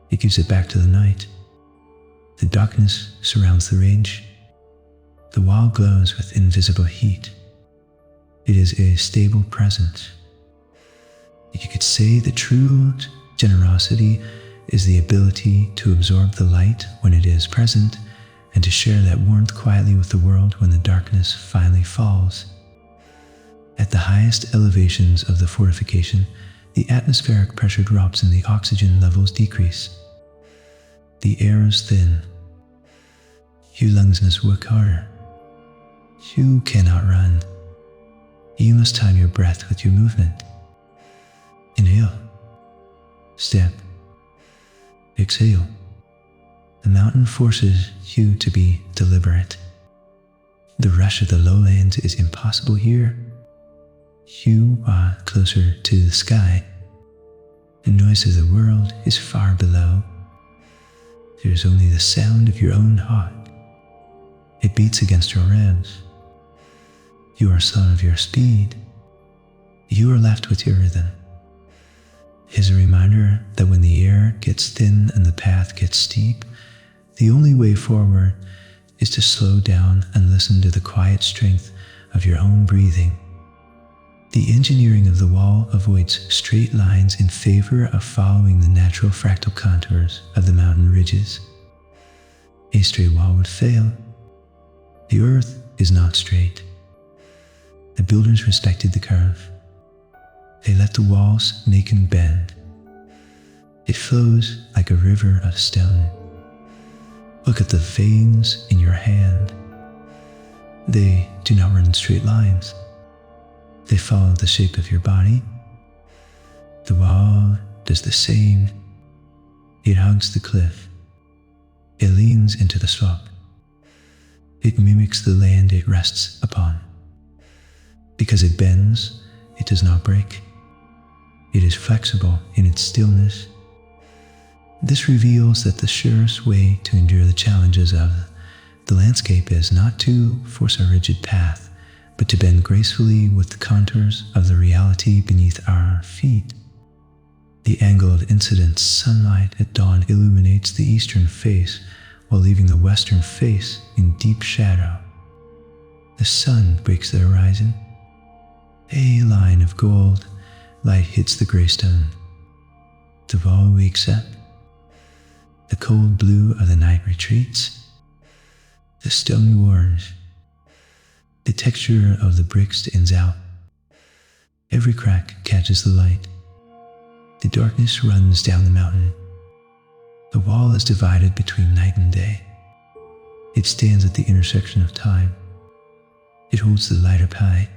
It gives it back to the night. The darkness surrounds the ridge. The wall glows with invisible heat. It is a stable presence. You could say the truth Generosity is the ability to absorb the light when it is present and to share that warmth quietly with the world when the darkness finally falls. At the highest elevations of the fortification, the atmospheric pressure drops and the oxygen levels decrease. The air is thin. Your lungs must work harder. You cannot run. You must time your breath with your movement. Inhale. Step. Exhale. The mountain forces you to be deliberate. The rush of the lowlands is impossible here. You are closer to the sky. The noise of the world is far below. There is only the sound of your own heart. It beats against your ribs. You are son of your speed. You are left with your rhythm. Here's a reminder that when the air gets thin and the path gets steep, the only way forward is to slow down and listen to the quiet strength of your own breathing. The engineering of the wall avoids straight lines in favor of following the natural fractal contours of the mountain ridges. A straight wall would fail. The earth is not straight. The builders respected the curve. They let the walls make and bend. It flows like a river of stone. Look at the veins in your hand. They do not run in straight lines. They follow the shape of your body. The wall does the same. It hugs the cliff. It leans into the slope. It mimics the land it rests upon. Because it bends, it does not break. It is flexible in its stillness. This reveals that the surest way to endure the challenges of the landscape is not to force a rigid path, but to bend gracefully with the contours of the reality beneath our feet. The angle of incidence sunlight at dawn illuminates the eastern face while leaving the western face in deep shadow. The sun breaks the horizon. A line of gold light hits the gray stone. The wall wakes up. The cold blue of the night retreats. The stone warms. The texture of the brick stands out. Every crack catches the light. The darkness runs down the mountain. The wall is divided between night and day. It stands at the intersection of time. It holds the light up high.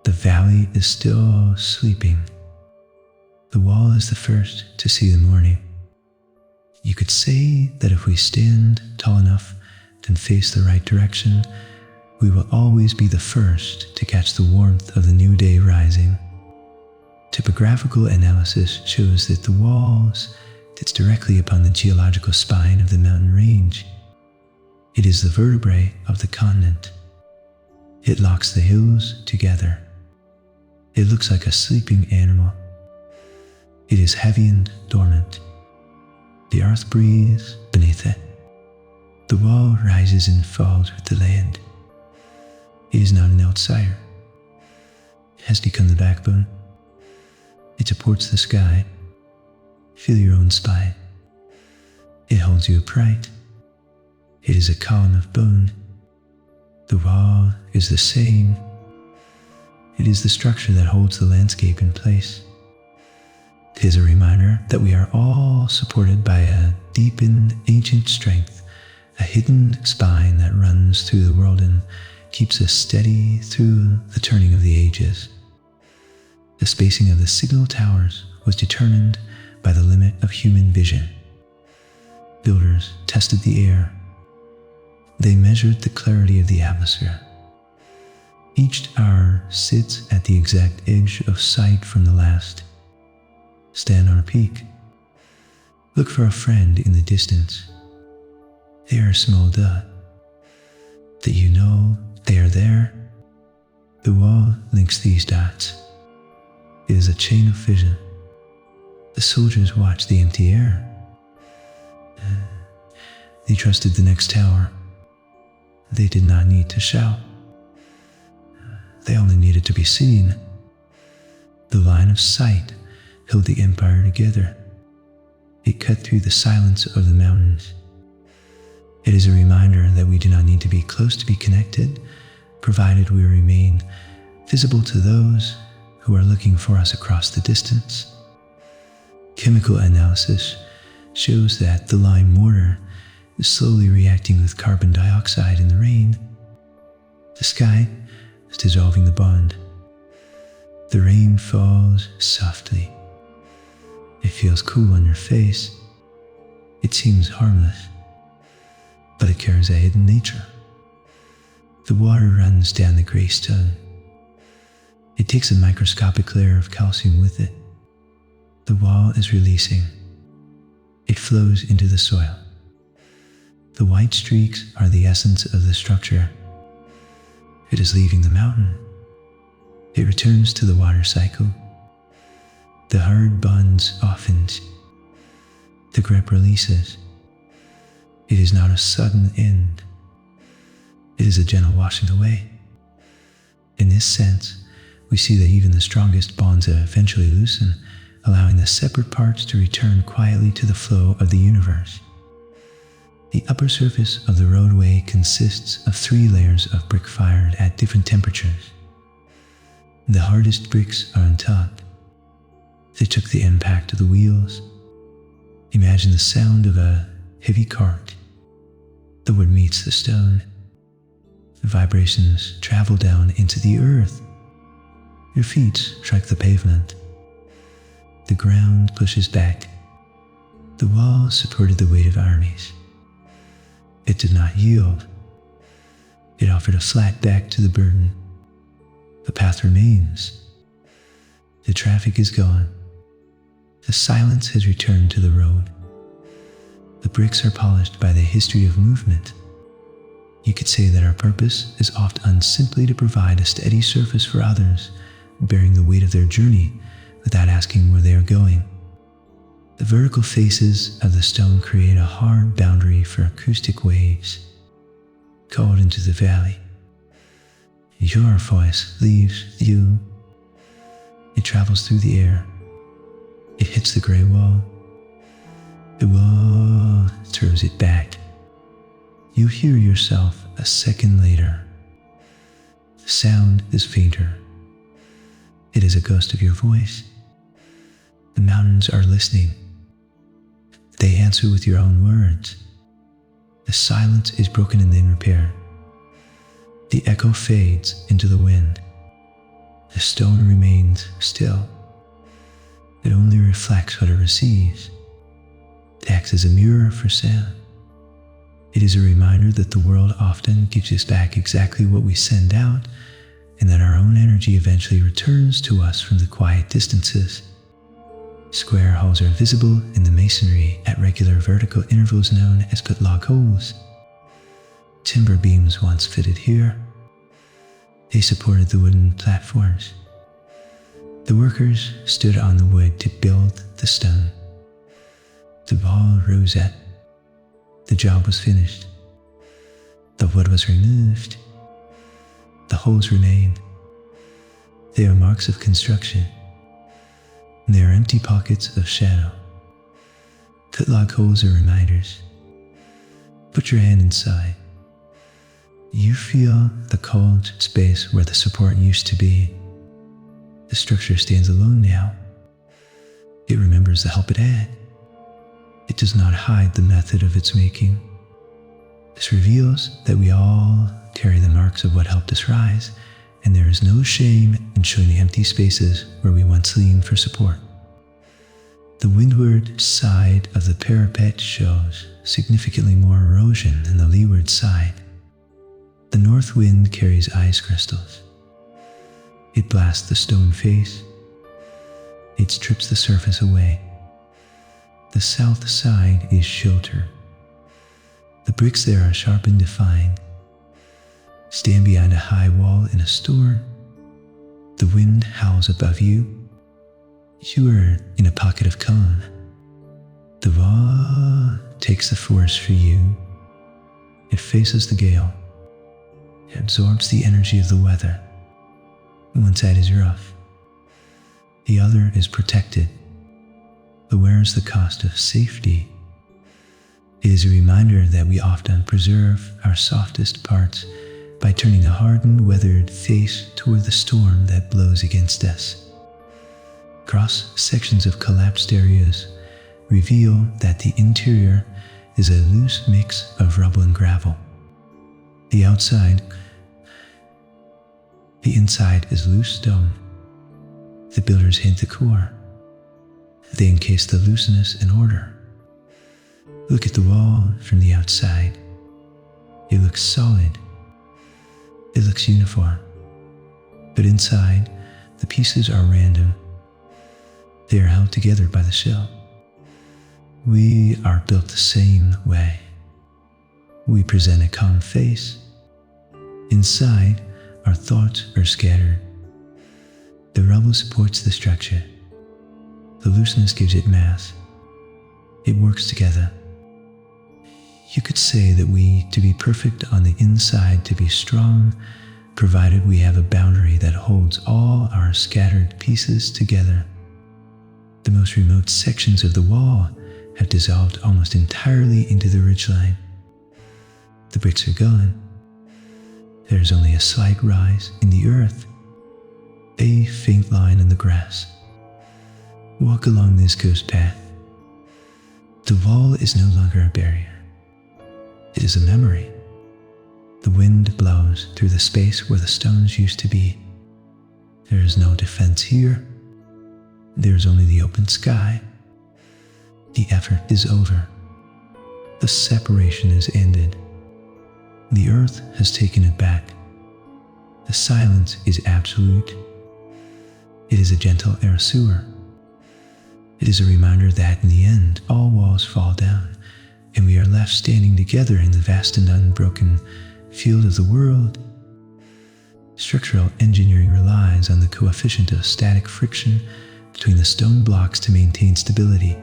The valley is still sleeping. The wall is the first to see the morning. You could say that if we stand tall enough and face the right direction, we will always be the first to catch the warmth of the new day rising. Topographical analysis shows that the wall sits directly upon the geological spine of the mountain range. It is the vertebrae of the continent. It locks the hills together. It looks like a sleeping animal. It is heavy and dormant. The earth breathes beneath it. The wall rises and falls with the land. It is not an outsider. It has become the backbone. It supports the sky. Feel your own spine. It holds you upright. It is a column of bone. The wall is the same. It is the structure that holds the landscape in place. It is a reminder that we are all supported by a deep and ancient strength, a hidden spine that runs through the world and keeps us steady through the turning of the ages. The spacing of the signal towers was determined by the limit of human vision. Builders tested the air. They measured the clarity of the atmosphere. Each tower sits at the exact edge of sight from the last. Stand on a peak. Look for a friend in the distance. They are a small dot. That you know they are there. The wall links these dots. It is a chain of vision. The soldiers watched the empty air. They trusted the next tower. They did not need to shout. They only needed to be seen. The line of sight held the empire together. It cut through the silence of the mountains. It is a reminder that we do not need to be close to be connected, provided we remain visible to those who are looking for us across the distance. Chemical analysis shows that the lime mortar is slowly reacting with carbon dioxide in the rain. The sky is dissolving the bond. The rain falls softly. It feels cool on your face. It seems harmless, but it carries a hidden nature. The water runs down the gray stone. It takes a microscopic layer of calcium with it. The wall is releasing. It flows into the soil. The white streaks are the essence of the structure. It is leaving the mountain. It returns to the water cycle. The hard bonds softens. The grip releases. It is not a sudden end. It is a gentle washing away. In this sense, we see that even the strongest bonds eventually loosen, allowing the separate parts to return quietly to the flow of the universe. The upper surface of the roadway consists of 3 layers of brick fired at different temperatures. The hardest bricks are on top. They took the impact of the wheels. Imagine the sound of a heavy cart. The wood meets the stone. The vibrations travel down into the earth. Your feet strike the pavement. The ground pushes back. The wall supported the weight of armies. It did not yield. It offered a flat back to the burden. The path remains. The traffic is gone. The silence has returned to the road. The bricks are polished by the history of movement. You could say that our purpose is often simply to provide a steady surface for others, bearing the weight of their journey without asking where they are going. The vertical faces of the stone create a hard boundary for acoustic waves, called into the valley. Your voice leaves you. It travels through the air. It hits the gray wall. The wall throws it back. You hear yourself a second later. The sound is fainter. It is a ghost of your voice. The mountains are listening. They answer with your own words. The silence is broken and then repaired. The echo fades into the wind. The stone remains still. It only reflects what it receives. It acts as a mirror for sound. It is a reminder that the world often gives us back exactly what we send out, and that our own energy eventually returns to us from the quiet distances. Square holes are visible in the masonry at regular vertical intervals known as pit-log holes. Timber beams once fitted here. They supported the wooden platforms. The workers stood on the wood to build the stone. The wall rose up. The job was finished. The wood was removed. The holes remain. They are marks of construction. They are empty pockets of shadow. Pit-log holes are reminders. Put your hand inside. You feel the cold space where the support used to be. The structure stands alone now. It remembers the help it had. It does not hide the method of its making. This reveals that we all carry the marks of what helped us rise, and there is no shame in showing the empty spaces where we once leaned for support. The windward side of the parapet shows significantly more erosion than the leeward side. The north wind carries ice crystals. It blasts the stone face. It strips the surface away. The south side is sheltered. The bricks there are sharp and defined. Stand behind a high wall in a storm. The wind howls above you. You are in a pocket of calm. The wall takes the force for you. It faces the gale. It absorbs the energy of the weather. One side is rough. The other is protected. But where is the cost of safety? It is a reminder that we often preserve our softest parts by turning a hardened, weathered face toward the storm that blows against us. Cross sections of collapsed areas reveal that the interior is a loose mix of rubble and gravel. The inside is loose stone. The builders hid the core. They encased the looseness in order. Look at the wall from the outside. It looks solid. It looks uniform. But inside, the pieces are random. They are held together by the shell. We are built the same way. We present a calm face. Inside, our thoughts are scattered. The rubble supports the structure. The looseness gives it mass. It works together. You could say that we, to be perfect on the inside, to be strong, provided we have a boundary that holds all our scattered pieces together. The most remote sections of the wall have dissolved almost entirely into the ridgeline. The bricks are gone. There is only a slight rise in the earth, a faint line in the grass. Walk along this ghost path. The wall is no longer a barrier. It is a memory. The wind blows through the space where the stones used to be. There is no defense here. There is only the open sky. The effort is over. The separation is ended. The earth has taken it back. The silence is absolute. It is a gentle air sewer. It is a reminder that in the end, all walls fall down, and we are left standing together in the vast and unbroken field of the world. Structural engineering relies on the coefficient of static friction between the stone blocks to maintain stability.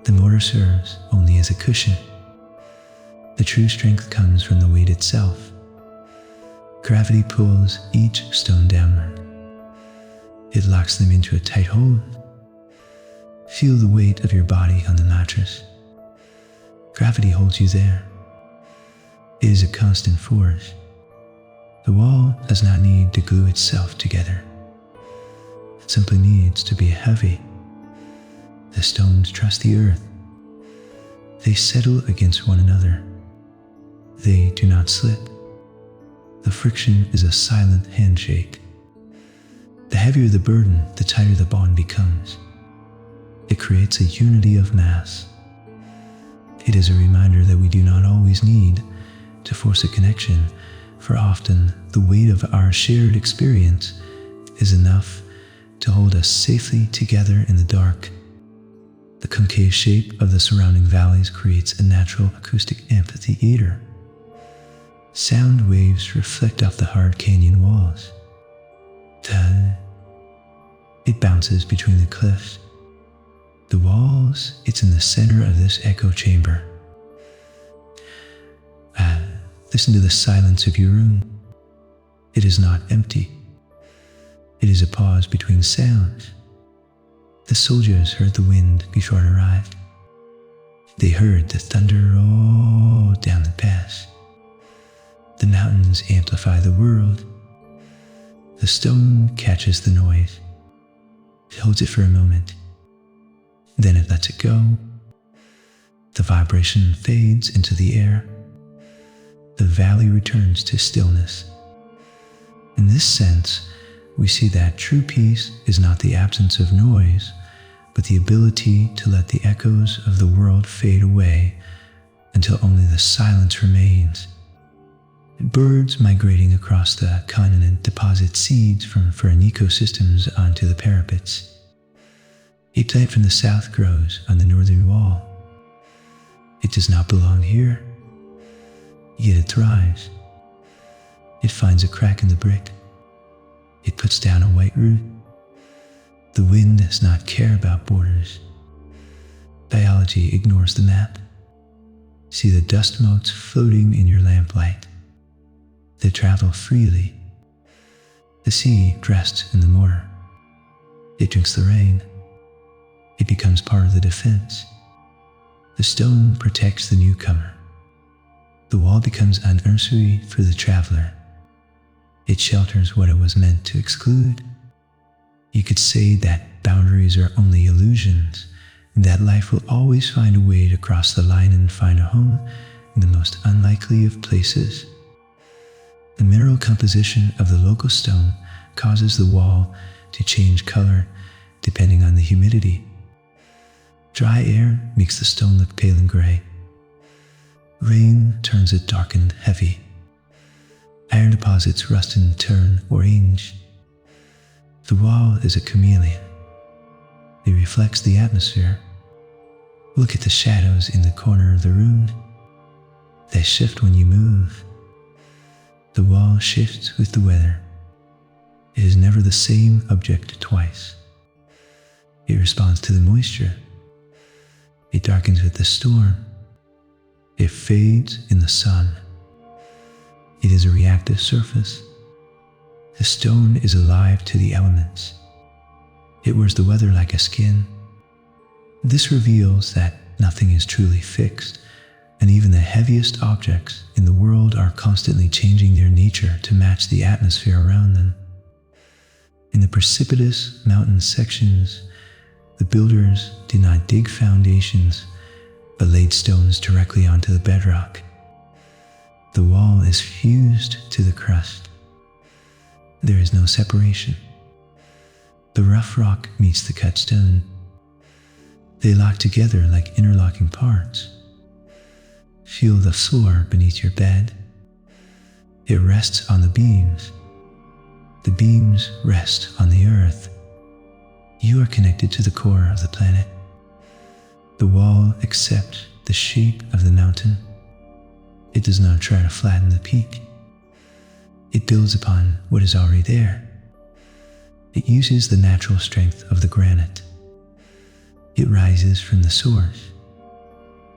The mortar serves only as a cushion. The true strength comes from the weight itself. Gravity pulls each stone downward. It locks them into a tight hold. Feel the weight of your body on the mattress. Gravity holds you there. It is a constant force. The wall does not need to glue itself together. It simply needs to be heavy. The stones trust the earth. They settle against one another. They do not slip. The friction is a silent handshake. The heavier the burden, the tighter the bond becomes. It creates a unity of mass. It is a reminder that we do not always need to force a connection, for often the weight of our shared experience is enough to hold us safely together in the dark. The concave shape of the surrounding valleys creates a natural acoustic amphitheater. Sound waves reflect off the hard canyon walls. It bounces between the cliffs. The walls, it's in the center of this echo chamber. Listen to the silence of your room. It is not empty. It is a pause between sounds. The soldiers heard the wind before it arrived. They heard the thunder roll down the pass. The mountains amplify the world. The stone catches the noise. It holds it for a moment. Then it lets it go. The vibration fades into the air. The valley returns to stillness. In this sense, we see that true peace is not the absence of noise, but the ability to let the echoes of the world fade away until only the silence remains. Birds migrating across the continent deposit seeds from foreign ecosystems onto the parapets. A plant from the south grows on the northern wall. It does not belong here, yet it thrives. It finds a crack in the brick. It puts down a white root. The wind does not care about borders. Biology ignores the map. See the dust motes floating in your lamplight. They travel freely. The sea dressed in the mortar. It drinks the rain. it becomes part of the defense. The stone protects the newcomer. The wall becomes an nursery for the traveler. It shelters what it was meant to exclude. You could say that boundaries are only illusions, and that life will always find a way to cross the line and find a home in the most unlikely of places. The mineral composition of the local stone causes the wall to change color depending on the humidity. Dry air makes the stone look pale and gray. Rain turns it dark and heavy. Iron deposits rust and turn orange. The wall is a chameleon. It reflects the atmosphere. Look at the shadows in the corner of the room. They shift when you move. The wall shifts with the weather. It is never the same object twice. It responds to the moisture. It darkens with the storm. It fades in the sun. It is a reactive surface. The stone is alive to the elements. It wears the weather like a skin. This reveals that nothing is truly fixed, and even the heaviest objects in the world are constantly changing their nature to match the atmosphere around them. In the precipitous mountain sections, the builders did not dig foundations, but laid stones directly onto the bedrock. The wall is fused to the crust. There is no separation. The rough rock meets the cut stone. They lock together like interlocking parts. Feel the floor beneath your bed. It rests on the beams. The beams rest on the earth. You are connected to the core of the planet. The wall accepts the shape of the mountain. It does not try to flatten the peak. It builds upon what is already there. It uses the natural strength of the granite. It rises from the source.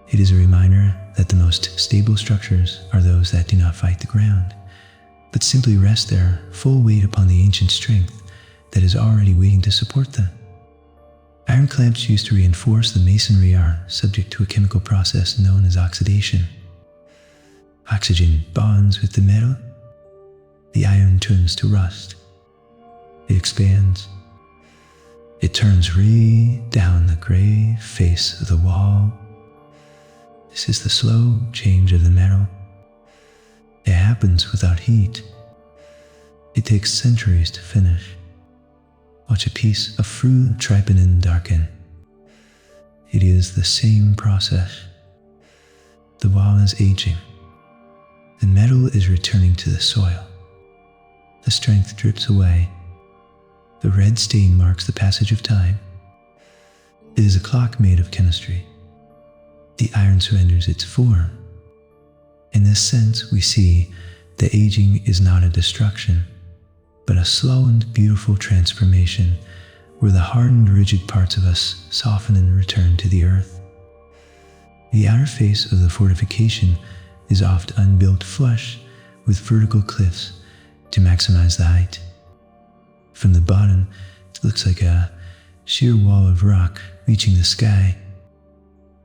It is a reminder that the most stable structures are those that do not fight the ground, but simply rest their full weight upon the ancient strength that is already waiting to support them. Iron clamps used to reinforce the masonry are subject to a chemical process known as oxidation. Oxygen bonds with the metal. The iron turns to rust. It expands. It turns right down the gray face of the wall. This is the slow change of the metal. It happens without heat. It takes centuries to finish. Watch a piece of fruit ripen and darken. It is the same process. The wall is aging. The metal is returning to the soil. The strength drips away. The red stain marks the passage of time. It is a clock made of chemistry. The iron surrenders its form. In this sense, we see that aging is not a destruction, but a slow and beautiful transformation where the hardened, rigid parts of us soften and return to the earth. The outer face of the fortification is oft unbuilt flush with vertical cliffs to maximize the height. From the bottom, it looks like a sheer wall of rock reaching the sky.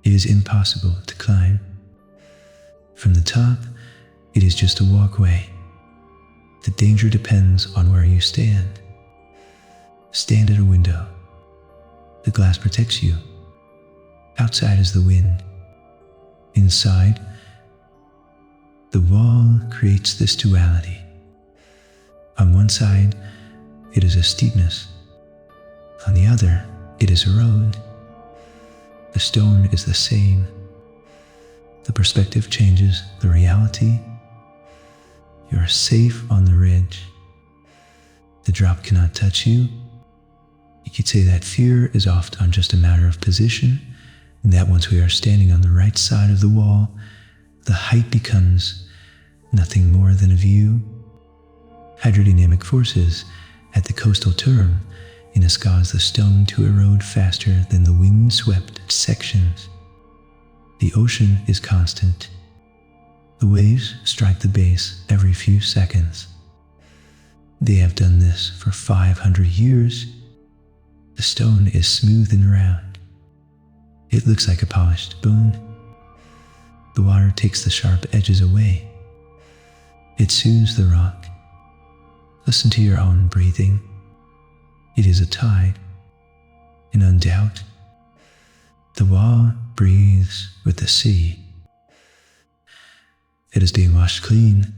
It is impossible to climb. From the top, it is just a walkway. The danger depends on where you stand. Stand at a window. The glass protects you. Outside is the wind. Inside, the wall creates this duality. On one side, it is a steepness. On the other, it is a road. The stone is the same. The perspective changes the reality. You are safe on the ridge. The drop cannot touch you. You could say that fear is often just a matter of position, and that once we are standing on the right side of the wall, the height becomes nothing more than a view. Hydrodynamic forces at the coastal term cause the stone to erode faster than the wind-swept sections. The ocean is constant. The waves strike the base every few seconds. They have done this for 500 years. The stone is smooth and round. It looks like a polished bone. The water takes the sharp edges away. It soothes the rock. Listen to your own breathing. It is a tide, and undoubt, the wall breathes with the sea. It is being washed clean.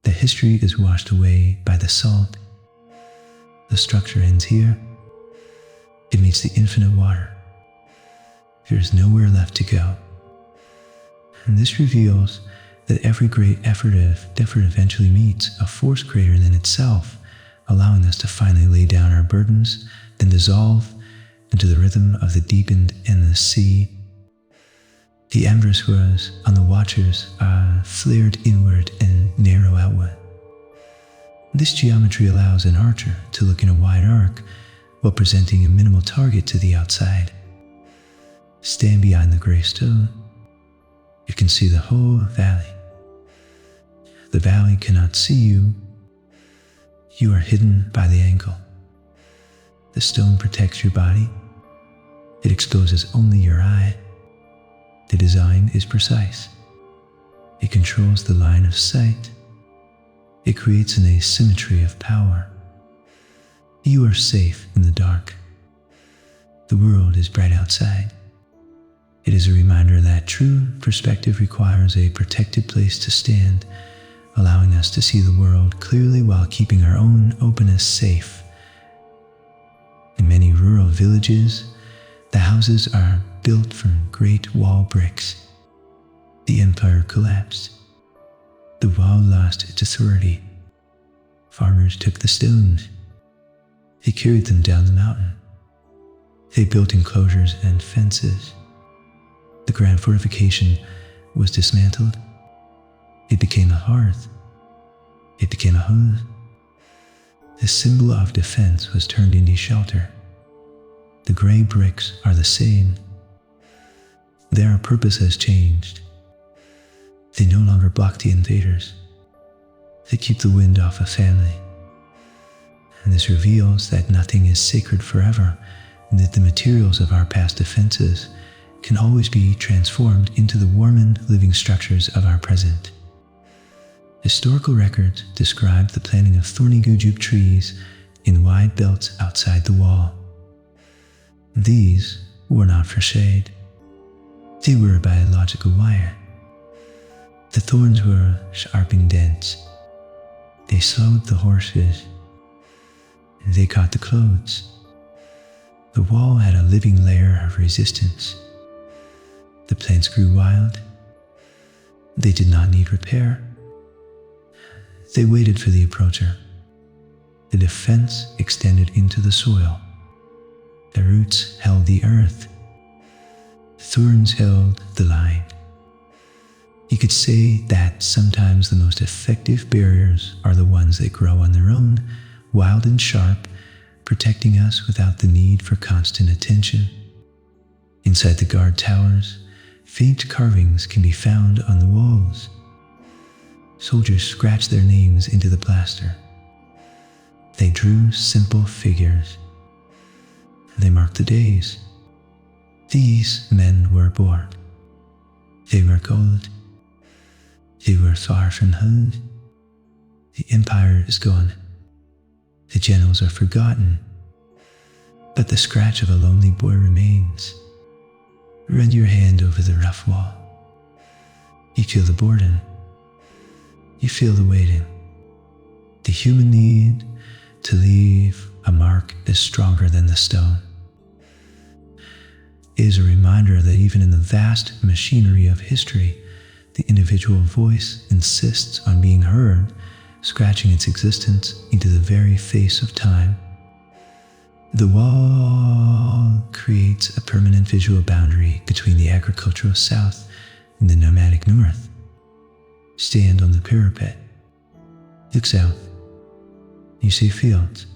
The history is washed away by the salt. The structure ends here. It meets the infinite water. There is nowhere left to go. And this reveals that every great effort eventually meets a force greater than itself, allowing us to finally lay down our burdens, then dissolve into the rhythm of the deepened endless sea. The embers was on the watchers are flared inward and narrow outward. This geometry allows an archer to look in a wide arc while presenting a minimal target to the outside. Stand behind the gray stone. You can see the whole valley. The valley cannot see you. You are hidden by the angle. The stone protects your body. It exposes only your eye. The design is precise. It controls the line of sight. It creates an asymmetry of power. You are safe in the dark. The world is bright outside. It is a reminder that true perspective requires a protected place to stand, allowing us to see the world clearly while keeping our own openness safe. In many rural villages, the houses are built from great wall bricks. The empire collapsed. The wall lost its authority. Farmers took the stones. They carried them down the mountain. They built enclosures and fences. The grand fortification was dismantled. It became a hearth. It became a home. The symbol of defense was turned into shelter. The gray bricks are the same. Their purpose has changed. They no longer block the invaders. They keep the wind off a family. And this reveals that nothing is sacred forever, and that the materials of our past defenses can always be transformed into the warm and living structures of our present. Historical records describe the planting of thorny gujup trees in wide belts outside the wall. These were not for shade. They were a biological wire. The thorns were sharp and dense. They slowed the horses. They caught the clothes. The wall had a living layer of resistance. The plants grew wild. They did not need repair. They waited for the approacher. The defense extended into the soil. The roots held the earth. Thorns held the line. You could say that sometimes the most effective barriers are the ones that grow on their own, wild and sharp, protecting us without the need for constant attention. Inside the guard towers, faint carvings can be found on the walls. Soldiers scratched their names into the plaster. They drew simple figures. They marked the days. These men were born. They were cold. They were far from home. The empire is gone. The generals are forgotten. But the scratch of a lonely boy remains. Run your hand over the rough wall. You feel the boredom. You feel the waiting. The human need to leave a mark is stronger than the stone. It is a reminder that even in the vast machinery of history, the individual voice insists on being heard, scratching its existence into the very face of time. The wall creates a permanent visual boundary between the agricultural south and the nomadic north. Stand on the parapet. Look south. You see fields.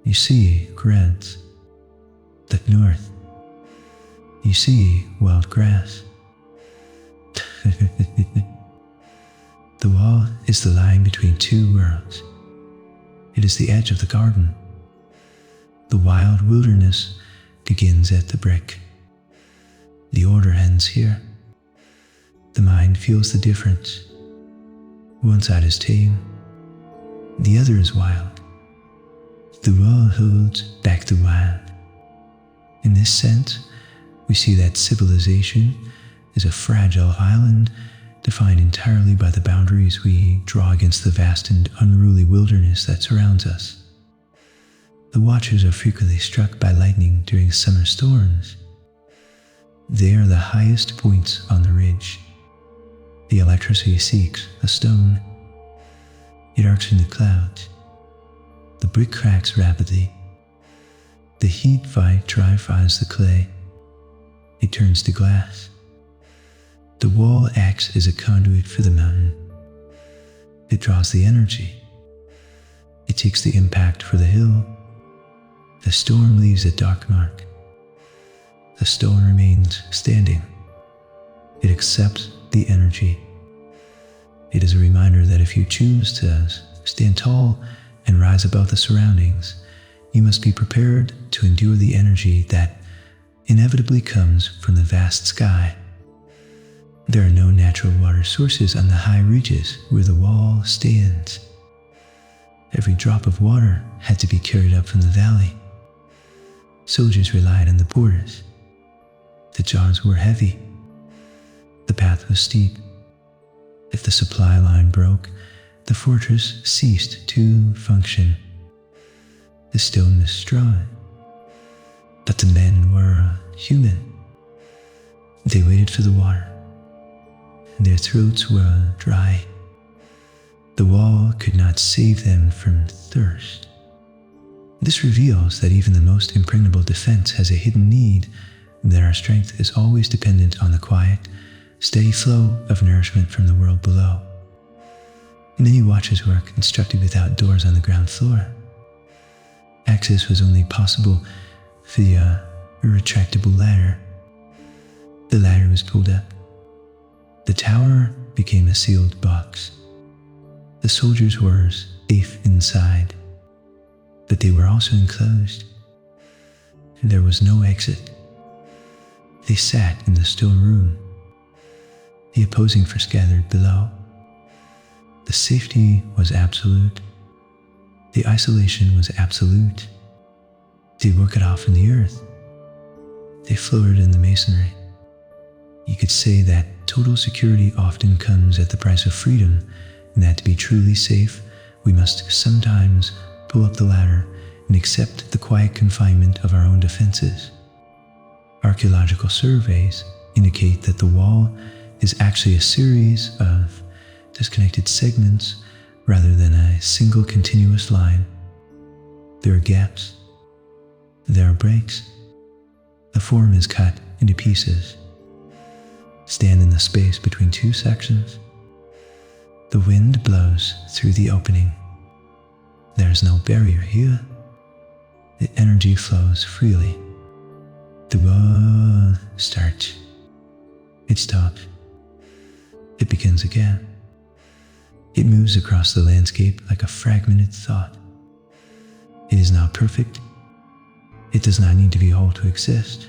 You see grants. Look north. You see wild grass. The wall is the line between two worlds. It is the edge of the garden. The wild wilderness begins at the brick. balance here. The mind feels the difference. One side is tame, the other is wild. The raw holds back the wild. In this sense, we see that civilization is a fragile island defined entirely by the boundaries we draw against the vast and unruly wilderness that surrounds us. The watchers are frequently struck by lightning during summer storms. They are the highest points on the ridge. The electricity seeks a stone. It arcs in the clouds. The brick cracks rapidly. The heat vitrifies the clay. It turns to glass. The wall acts as a conduit for the mountain. It draws the energy. It takes the impact for the hill. The storm leaves a dark mark. The stone remains standing. It accepts the energy. It is a reminder that if you choose to stand tall and rise above the surroundings, you must be prepared to endure the energy that inevitably comes from the vast sky. There are no natural water sources on the high ridges where the wall stands. Every drop of water had to be carried up from the valley. Soldiers relied on the porters. The jars were heavy. The path was steep. If the supply line broke, the fortress ceased to function. The stone was strong, but the men were human. They waited for the water. Their throats were dry. The wall could not save them from thirst. This reveals that even the most impregnable defense has a hidden need, and that our strength is always dependent on the quiet, steady flow of nourishment from the world below. Many watches were constructed without doors on the ground floor. Access was only possible via a retractable ladder. The ladder was pulled up. The tower became a sealed box. The soldiers were safe inside, but they were also enclosed. There was no exit. They sat in the stone room. The opposing force gathered below. The safety was absolute. The isolation was absolute. They were cut off from the earth. They floated in the masonry. You could say that total security often comes at the price of freedom, and that to be truly safe, we must sometimes pull up the ladder and accept the quiet confinement of our own defenses. Archaeological surveys indicate that the wall is actually a series of disconnected segments rather than a single continuous line. There are gaps. There are breaks. The form is cut into pieces. Stand in the space between two sections. The wind blows through the opening. There is no barrier here. The energy flows freely. The wall starts. It stops. It begins again. It moves across the landscape like a fragmented thought. It is not perfect. It does not need to be whole to exist.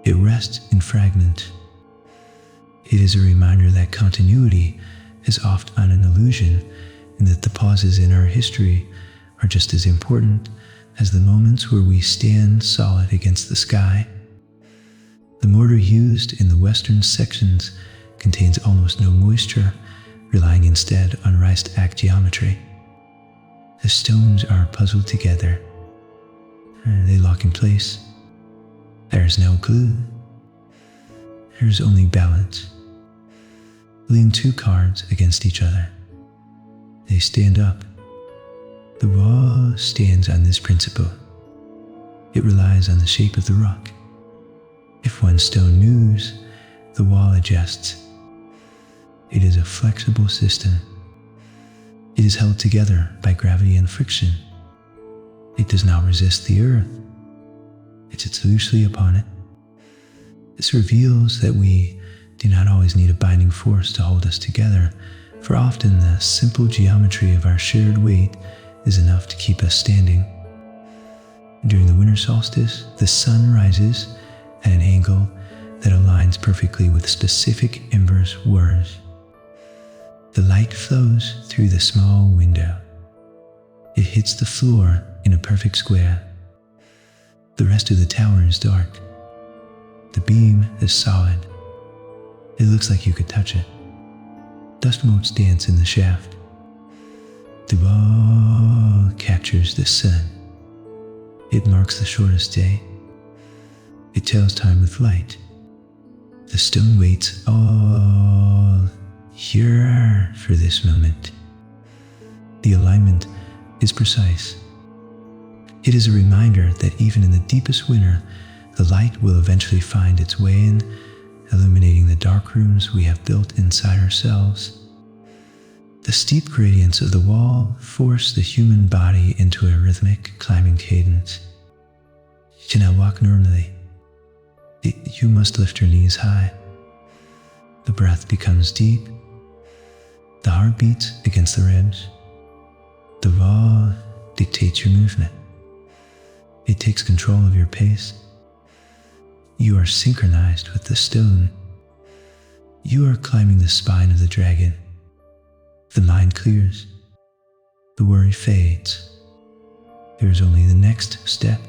It rests in fragments. It is a reminder that continuity is often an illusion, and that the pauses in our history are just as important as the moments where we stand solid against the sky. The mortar used in the western sections contains almost no moisture, relying instead on rice-stack geometry. The stones are puzzled together. They lock in place. There is no glue. There is only balance. Lean two cards against each other. They stand up. The wall stands on this principle. It relies on the shape of the rock. If one stone moves, the wall adjusts. It is a flexible system. It is held together by gravity and friction. It does not resist the earth. It sits loosely upon it. This reveals that we do not always need a binding force to hold us together, for often the simple geometry of our shared weight is enough to keep us standing. During the winter solstice, the sun rises at an angle that aligns aligns perfectly with specific embers' words. The light flows through the small window. It hits the floor in a perfect square. The rest of the tower is dark. The beam is solid. It looks like you could touch it. Dust motes dance in the shaft. The ball captures the sun. It marks the shortest day. It tells time with light. The stone waits all year for this moment. The alignment is precise. It is a reminder that even in the deepest winter, the light will eventually find its way in, illuminating the dark rooms we have built inside ourselves. The steep gradients of the wall force the human body into a rhythmic climbing cadence. You cannot walk normally. You must lift your knees high. The breath becomes deep. The heart beats against the ribs. The wall dictates your movement. It takes control of your pace. You are synchronized with the stone. You are climbing the spine of the dragon. The mind clears. The worry fades. There is only the next step.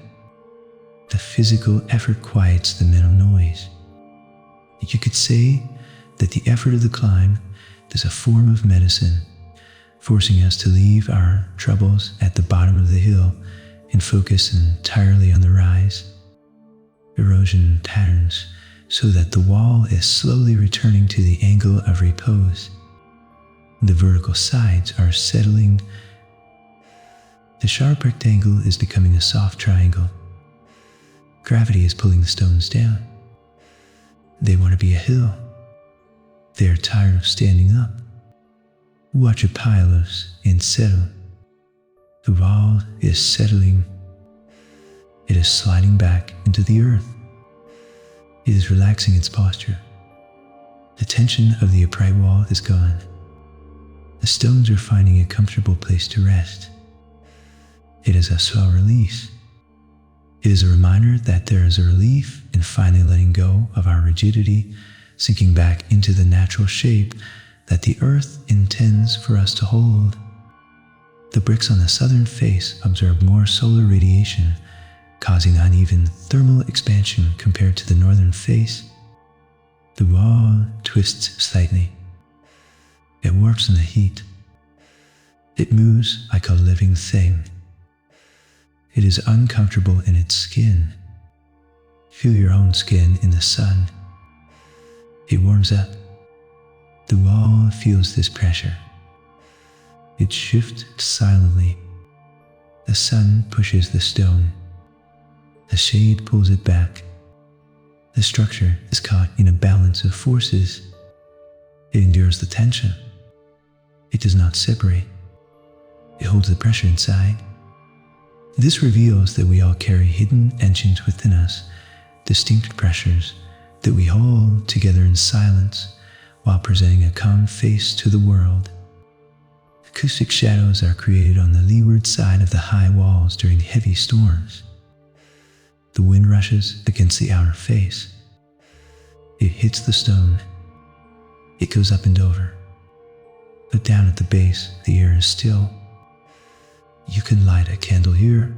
The physical effort quiets the mental noise. You could say that the effort of the climb is a form of medicine, forcing us to leave our troubles at the bottom of the hill and focus entirely on the rise. Erosion patterns so that the wall is slowly returning to the angle of repose. The vertical sides are settling. The sharp rectangle is becoming a soft triangle. Gravity is pulling the stones down. They want to be a hill. They are tired of standing up. Watch it pile us and settle. The wall is settling. It is sliding back into the earth. It is relaxing its posture. The tension of the upright wall is gone. The stones are finding a comfortable place to rest. It is a slow release. It is a reminder that there is a relief in finally letting go of our rigidity, sinking back into the natural shape that the earth intends for us to hold. The bricks on the southern face absorb more solar radiation, causing uneven thermal expansion compared to the northern face. The wall twists slightly. It warps in the heat. It moves like a living thing. It is uncomfortable in its skin. Feel your own skin in the sun. It warms up. The wall feels this pressure. It shifts silently. The sun pushes the stone. The shade pulls it back. The structure is caught in a balance of forces. It endures the tension. It does not separate. It holds the pressure inside. This reveals that we all carry hidden engines within us, distinct pressures that we hold together in silence while presenting a calm face to the world. Acoustic shadows are created on the leeward side of the high walls during heavy storms. The wind rushes against the outer face. It hits the stone. It goes up and over. But down at the base, the air is still. You can light a candle here.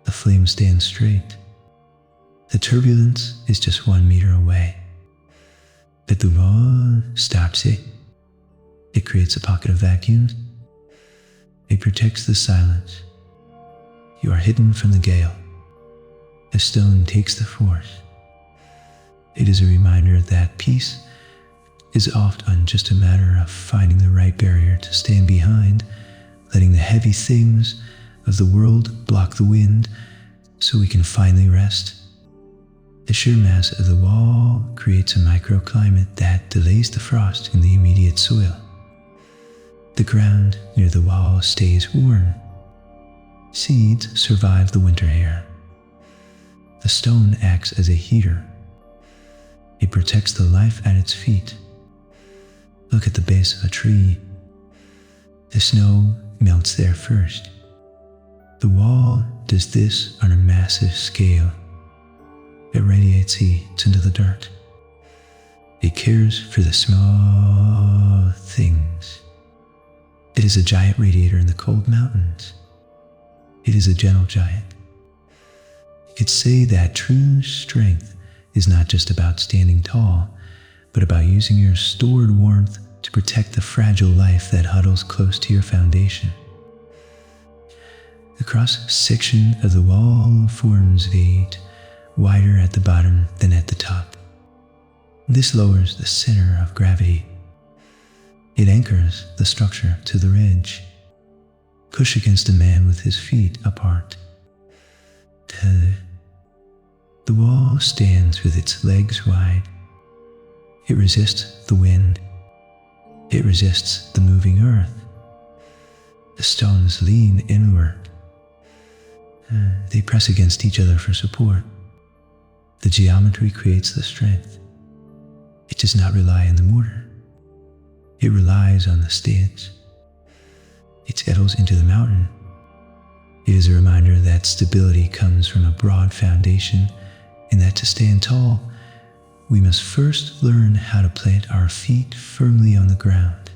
The flame stands straight. The turbulence is just 1 meter away. But the wall stops it. It creates a pocket of vacuum. It protects the silence. You are hidden from the gale. The stone takes the force. It is a reminder that peace is often just a matter of finding the right barrier to stand behind, letting the heavy things of the world block the wind so we can finally rest. The sheer mass of the wall creates a microclimate that delays the frost in the immediate soil. The ground near the wall stays warm. Seeds survive the winter air. The stone acts as a heater. It protects the life at its feet. Look at the base of a tree. The snow melts there first. The wall does this on a massive scale. It radiates heat into the dirt. It cares for the small things. It is a giant radiator in the cold mountains. It is a gentle giant. You could say that true strength is not just about standing tall, but about using your stored warmth to protect the fragile life that huddles close to your foundation. The cross-section of the wall forms V8, wider at the bottom than at the top. This lowers the center of gravity. It anchors the structure to the ridge. Push against a man with his feet apart. The wall stands with its legs wide. It resists the wind. It resists the moving earth. The stones lean inward. They press against each other for support. The geometry creates the strength. It does not rely on the mortar. It relies on the stance. It settles into the mountain. It is a reminder that stability comes from a broad foundation, and that to stand tall, we must first learn how to plant our feet firmly on the ground.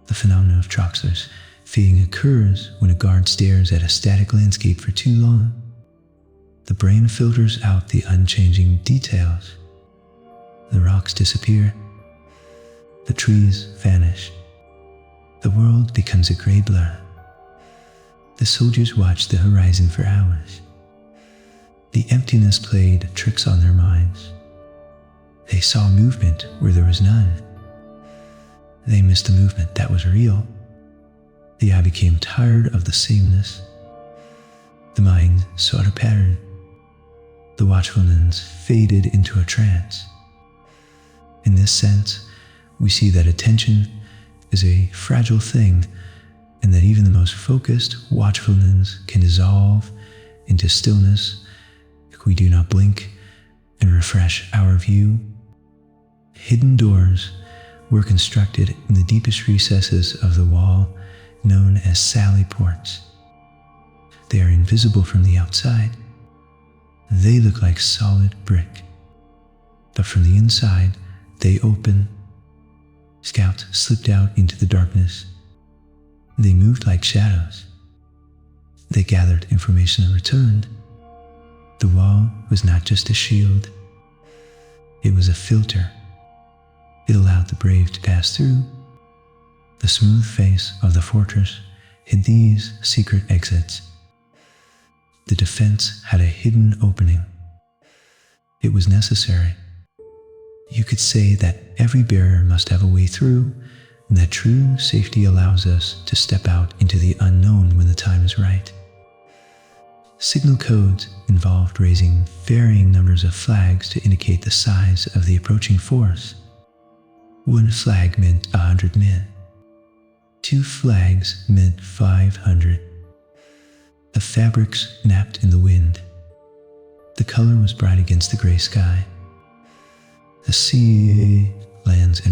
The phenomenon of troxlers fading occurs when a guard stares at a static landscape for too long. The brain filters out the unchanging details. The rocks disappear. The trees vanish. The world becomes a gray blur. The soldiers watched the horizon for hours. The emptiness played tricks on their minds. They saw movement where there was none. They missed a movement that was real. The eye became tired of the sameness. The mind sought a pattern. The watchfulness faded into a trance. In this sense, we see that attention is a fragile thing, and that even the most focused watchfulness can dissolve into stillness if we do not blink and refresh our view. Hidden doors were constructed in the deepest recesses of the wall, known as sally ports. They are invisible from the outside. They look like solid brick, but from the inside, they open. Scouts slipped out into the darkness. They moved like shadows. They gathered information and returned. The wall was not just a shield. It was a filter. It allowed the brave to pass through. The smooth face of the fortress hid these secret exits. The defense had a hidden opening. It was necessary. You could say that every barrier must have a way through, and that true safety allows us to step out into the unknown when the time is right. Signal codes involved raising varying numbers of flags to indicate the size of the approaching force. One flag meant 100 men. 2 flags meant 500. The fabrics napped in the wind. The color was bright against the gray sky. The sea lands